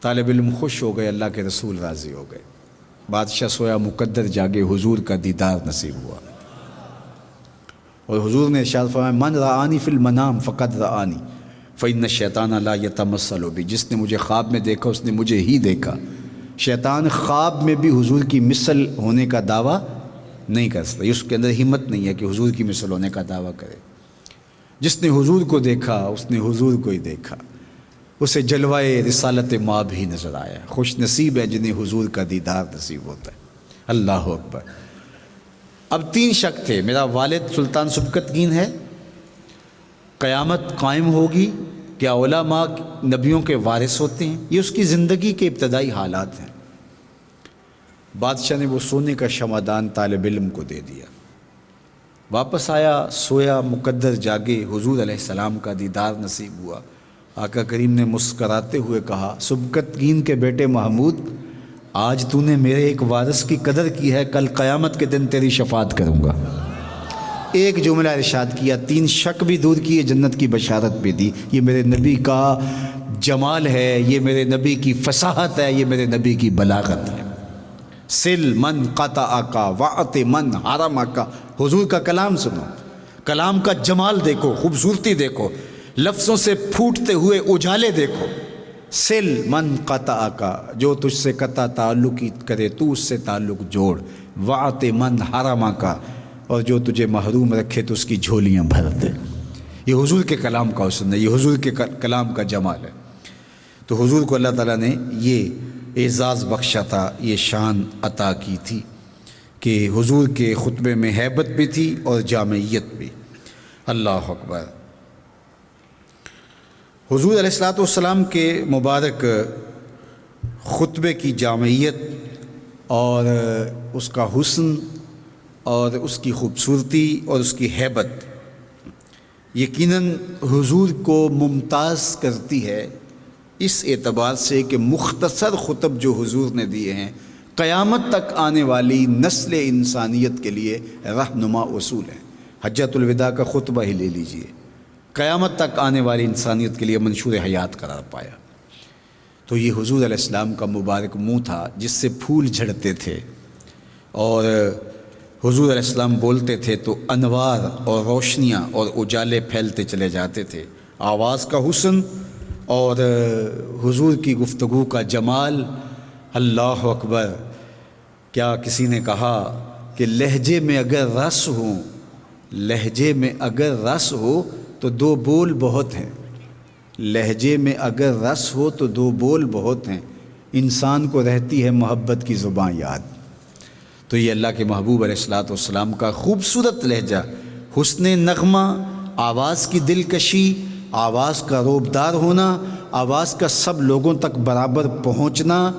طالب علم خوش ہو گئے، اللہ کے رسول راضی ہو گئے. بادشاہ سویا مقدر جاگے، حضور کا دیدار نصیب ہوا. اور حضور نے ارشاد فرمایا من رآنی فی المنام فقد رآنی فإن الشیطان لا یتمثل بی. جس نے مجھے خواب میں دیکھا اس نے مجھے ہی دیکھا. شیطان خواب میں بھی حضور کی مثل ہونے کا دعویٰ نہیں کر سکتا. اس کے اندر ہمت نہیں ہے کہ حضور کی مثل ہونے کا دعویٰ کرے. جس نے حضور کو دیکھا اس نے حضور کو ہی دیکھا، اسے جلوائے رسالت ماں بھی نظر آیا. خوش نصیب ہے جنہیں حضور کا دیدار نصیب ہوتا ہے. اللہ اکبر. اب 3 شک تھے. میرا والد سلطان سبکتگین ہے، قیامت قائم ہوگی، کیا علماء نبیوں کے وارث ہوتے ہیں. یہ اس کی زندگی کے ابتدائی حالات ہیں. بادشاہ نے وہ سونے کا شمعدان طالب علم کو دے دیا. واپس آیا، سویا مقدر جاگے، حضور علیہ السلام کا دیدار نصیب ہوا. آقا کریم نے مسکراتے ہوئے کہا سبکتگین کے بیٹے محمود، آج تو نے میرے ایک وارث کی قدر کی ہے، کل قیامت کے دن تیری شفاعت کروں گا. ایک جملہ ارشاد کیا، 3 شک بھی دور کیے، جنت کی بشارت بھی دی. یہ میرے نبی کا جمال ہے، یہ میرے نبی کی فصاحت ہے، یہ میرے نبی کی بلاغت ہے. سل من قطعک وعط من حرمک. حضور کا کلام سنو، کلام کا جمال دیکھو، خوبصورتی دیکھو، لفظوں سے پھوٹتے ہوئے اجالے دیکھو. سل من قطعک، جو تجھ سے قطع تعلق کرے تو اس سے تعلق جوڑ. وعط من حرمک، اور جو تجھے محروم رکھے تو اس کی جھولیاں بھر دے. یہ حضور کے کلام کا حسن ہے، یہ حضور کے کلام کا جمال ہے. تو حضور کو اللہ تعالیٰ نے یہ اعزاز بخشا تھا، یہ شان عطا کی تھی کہ حضور کے خطبے میں ہیبت بھی تھی اور جامعیت بھی. اللہ اکبر. حضور علیہ الصلوۃ والسلام کے مبارک خطبے کی جامعیت اور اس کا حسن اور اس کی خوبصورتی اور اس کی ہیبت یقیناً حضور کو ممتاز کرتی ہے اس اعتبار سے کہ مختصر خطب جو حضور نے دیے ہیں قیامت تک آنے والی نسل انسانیت کے لیے رہنما اصول ہیں. حجۃ الوداع کا خطبہ ہی لے لیجئے، قیامت تک آنے والی انسانیت کے لیے منشور حیات قرار پایا. تو یہ حضور علیہ السلام کا مبارک منہ تھا جس سے پھول جھڑتے تھے، اور حضور علیہ السلام بولتے تھے تو انوار اور روشنیاں اور اجالے پھیلتے چلے جاتے تھے. آواز کا حسن اور حضور کی گفتگو کا جمال، اللہ اکبر! کیا کسی نے کہا کہ لہجے میں اگر رس ہو، لہجے میں اگر رس ہو تو دو بول بہت ہیں، لہجے میں اگر رس ہو تو دو بول بہت ہیں، انسان کو رہتی ہے محبت کی زبان یاد۔ تو یہ اللہ کے محبوب علیہ الصلوۃ والسلام کا خوبصورت لہجہ، حسن نغمہ، آواز کی دلکشی، آواز کا روبدار ہونا، آواز کا سب لوگوں تک برابر پہنچنا۔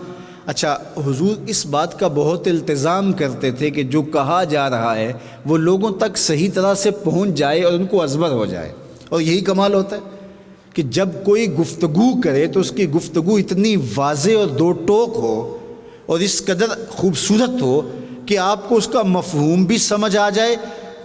اچھا، حضور اس بات کا بہت التزام کرتے تھے کہ جو کہا جا رہا ہے وہ لوگوں تک صحیح طرح سے پہنچ جائے اور ان کو ازبر ہو جائے، اور یہی کمال ہوتا ہے کہ جب کوئی گفتگو کرے تو اس کی گفتگو اتنی واضح اور دو ٹوک ہو اور اس قدر خوبصورت ہو کہ آپ کو اس کا مفہوم بھی سمجھ آ جائے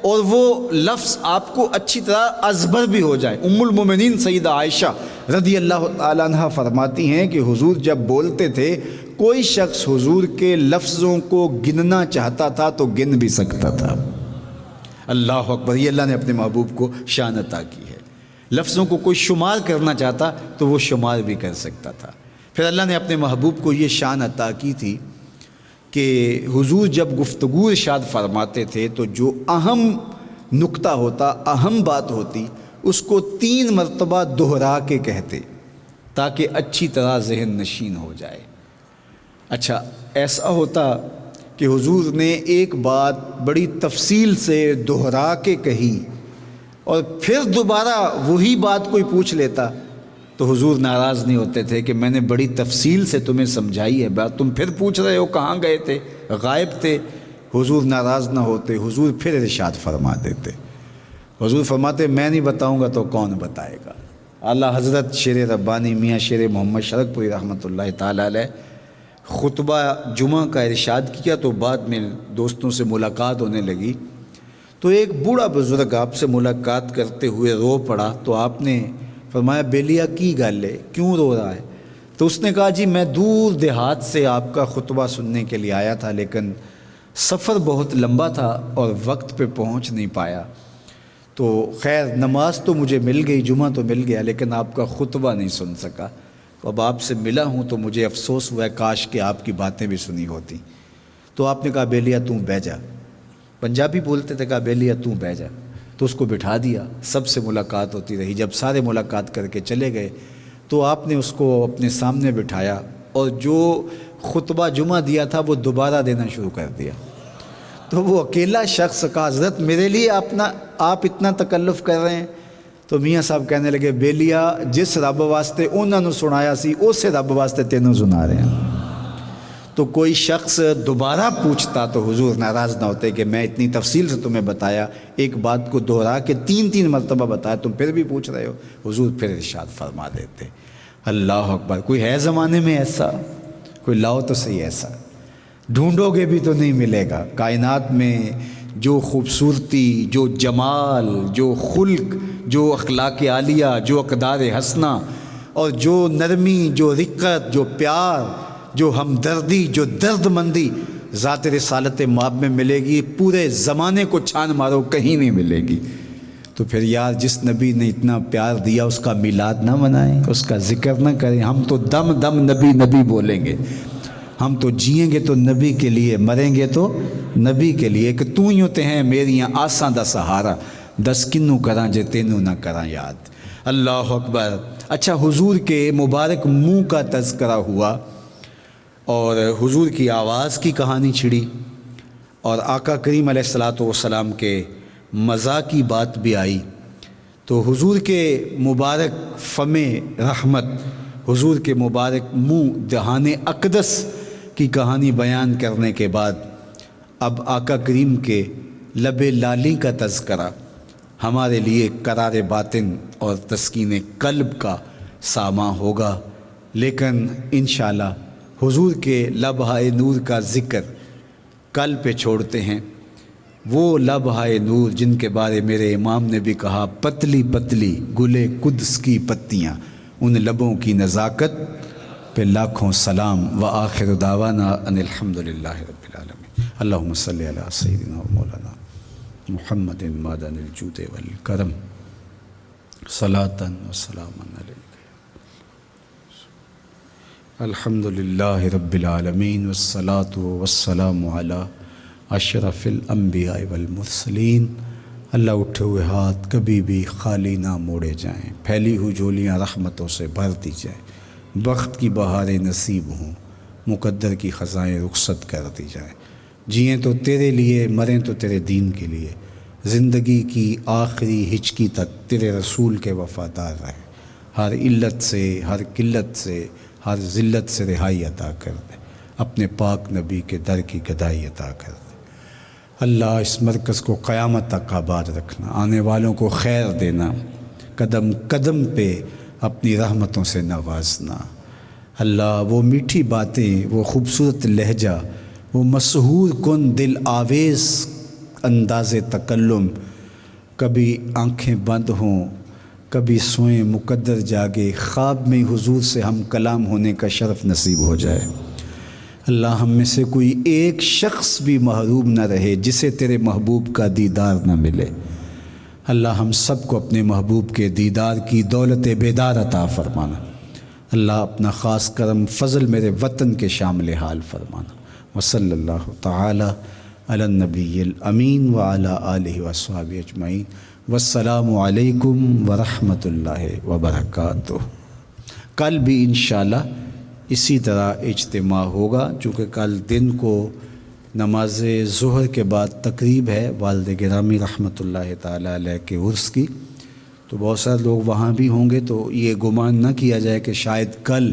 اور وہ لفظ آپ کو اچھی طرح ازبر بھی ہو جائے۔ ام المومنین سیدہ عائشہ رضی اللہ تعالیٰ عنہ فرماتی ہیں کہ حضور جب بولتے تھے کوئی شخص حضور کے لفظوں کو گننا چاہتا تھا تو گن بھی سکتا تھا۔ اللہ اکبر! یہ اللہ نے اپنے محبوب کو شان عطا کی ہے، لفظوں کو کوئی شمار کرنا چاہتا تو وہ شمار بھی کر سکتا تھا۔ پھر اللہ نے اپنے محبوب کو یہ شان عطا کی تھی کہ حضور جب گفتگو ارشاد فرماتے تھے تو جو اہم نقطہ ہوتا، اہم بات ہوتی، اس کو 3 مرتبہ دہرا کے کہتے تاکہ اچھی طرح ذہن نشین ہو جائے۔ اچھا، ایسا ہوتا کہ حضور نے ایک بات بڑی تفصیل سے دہرا کے کہی اور پھر دوبارہ وہی بات کوئی پوچھ لیتا تو حضور ناراض نہیں ہوتے تھے کہ میں نے بڑی تفصیل سے تمہیں سمجھائی ہے بات، تم پھر پوچھ رہے ہو کہاں گئے تھے، غائب تھے۔ حضور ناراض نہ ہوتے، حضور پھر ارشاد فرما دیتے۔ حضور فرماتے میں نہیں بتاؤں گا تو کون بتائے گا۔ اعلیٰ حضرت شیر ربانی میاں شیر محمد شرک پوری رحمۃ اللہ تعالیٰ علیہ خطبہ جمعہ کا ارشاد کیا تو بعد میں دوستوں سے ملاقات ہونے لگی تو ایک بوڑھا بزرگ آپ سے ملاقات کرتے ہوئے رو پڑا تو آپ نے فرمایا بیلیا کی گل ہے، کیوں رو رہا ہے؟ تو اس نے کہا جی میں دور دیہات سے آپ کا خطبہ سننے کے لیے آیا تھا لیکن سفر بہت لمبا تھا اور وقت پہ پہنچ نہیں پایا، تو خیر نماز تو مجھے مل گئی، جمعہ تو مل گیا لیکن آپ کا خطبہ نہیں سن سکا۔ اب آپ سے ملا ہوں تو مجھے افسوس ہوا ہے کاش کہ آپ کی باتیں بھی سنی ہوتی۔ تو آپ نے کہا بیلیا توں بہ جا، پنجابی بولتے تھے، کہا بیلیا توں بہ جا، تو اس کو بٹھا دیا، سب سے ملاقات ہوتی رہی۔ جب سارے ملاقات کر کے چلے گئے تو آپ نے اس کو اپنے سامنے بٹھایا اور جو خطبہ جمعہ دیا تھا وہ دوبارہ دینا شروع کر دیا۔ تو وہ اکیلا شخص کہا حضرت میرے لیے آپ اتنا تکلف کر رہے ہیں؟ تو میاں صاحب کہنے لگے بیلیا جس رب واسطے انہوں نے سنایا سی اسے رب واسطے تینوں سنا رہے ہیں۔ تو کوئی شخص دوبارہ پوچھتا تو حضور ناراض نہ ہوتے کہ میں اتنی تفصیل سے تمہیں بتایا، ایک بات کو دہرا کے 3 مرتبہ بتایا، تم پھر بھی پوچھ رہے ہو، حضور پھر ارشاد فرما دیتے۔ اللہ اکبر! کوئی ہے زمانے میں ایسا؟ کوئی لاؤ تو صحیح ایسا، ڈھونڈو گے بھی تو نہیں ملے گا۔ کائنات میں جو خوبصورتی، جو جمال، جو خلق، جو اخلاق عالیہ، جو اقدار حسنہ اور جو نرمی، جو رقت، جو پیار، جو ہمدردی، جو درد مندی ذات رسالت مآب میں ملے گی، پورے زمانے کو چھان مارو کہیں نہیں ملے گی۔ تو پھر یار جس نبی نے اتنا پیار دیا اس کا میلاد نہ منائیں، اس کا ذکر نہ کریں؟ ہم تو دم دم نبی نبی بولیں گے، ہم تو جئیں گے تو نبی کے لیے، مریں گے تو نبی کے لیے کہ تو ہی ہوتے ہیں میریاں آساں دا سہارا، دس کنوں کراں جے تینوں نہ کراں یاد۔ اللہ اکبر! اچھا، حضور کے مبارک منہ کا تذکرہ ہوا اور حضور کی آواز کی کہانی چھڑی اور آقا کریم علیہ الصلوۃ والسلام کے مزاح کی بات بھی آئی، تو حضور کے مبارک فم رحمت، حضور کے مبارک منہ دہان اقدس کی کہانی بیان کرنے کے بعد اب آقا کریم کے لب لالی کا تذکرہ ہمارے لیے قرار باطن اور تسکین قلب کا سامان ہوگا، لیکن انشاءاللہ حضور کے لبہائے نور کا ذکر کل پہ چھوڑتے ہیں۔ وہ لبہائے نور جن کے بارے میرے امام نے بھی کہا پتلی پتلی گلے قدس کی پتیاں، ان لبوں کی نزاکت پہ لاکھوں سلام، وآخر دعوانا ان الحمدللہ رب العالمین۔ اللہم صلی علی سیدنا و مولانا محمد معدن الجود والکرم، صلاۃ و سلام علیہ الحمدللہ رب العالمین والصلاة والسلام علی اشرف الانبیاء والمرسلین۔ اللہ اٹھے ہوئے ہاتھ کبھی بھی خالی نہ موڑے جائیں، پھیلی ہوئی جھولیاں رحمتوں سے بھر دی جائیں، بخت کی بہاریں نصیب ہوں، مقدر کی خزائیں رخصت کر دی جائیں، جئیں تو تیرے لیے مریں تو تیرے دین کے لیے، زندگی کی آخری ہچکی تک تیرے رسول کے وفادار رہیں، ہر علت سے، ہر قلت سے، ہر ذلت سے رہائی عطا کر دے، اپنے پاک نبی کے در کی گدائی عطا کر دے۔ اللہ اس مرکز کو قیامت تک آباد رکھنا، آنے والوں کو خیر دینا، قدم قدم پہ اپنی رحمتوں سے نوازنا۔ اللہ وہ میٹھی باتیں، وہ خوبصورت لہجہ، وہ مسحور کن دل آویز انداز تکلم، کبھی آنکھیں بند ہوں، کبھی سوئیں مقدر جاگے، خواب میں حضور سے ہم کلام ہونے کا شرف نصیب ہو جائے۔ اللہ ہم میں سے کوئی ایک شخص بھی محروم نہ رہے جسے تیرے محبوب کا دیدار نہ ملے۔ اللہ ہم سب کو اپنے محبوب کے دیدار کی دولت بیدار عطا فرمانا۔ اللہ اپنا خاص کرم فضل میرے وطن کے شامل حال فرمانا۔ وصلی اللہ تعالی علی النبی الامین وعلی آلہ وصحبہ اجمعین۔ والسلام علیکم ورحمۃ اللہ وبرکاتہ۔ کل بھی انشاءاللہ اسی طرح اجتماع ہوگا، چونکہ کل دن کو نماز ظہر کے بعد تقریب ہے والد گرامی رحمۃ اللہ تعالی علیہ کے عرس کی، تو بہت سارے لوگ وہاں بھی ہوں گے، تو یہ گمان نہ کیا جائے کہ شاید کل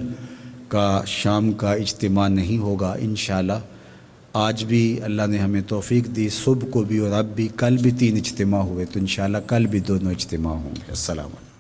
کا شام کا اجتماع نہیں ہوگا۔ انشاءاللہ آج بھی اللہ نے ہمیں توفیق دی، صبح کو بھی اور اب بھی، کل بھی 3 اجتماع ہوئے، تو انشاءاللہ کل بھی دونوں اجتماع ہوں گے۔ السلام علیکم۔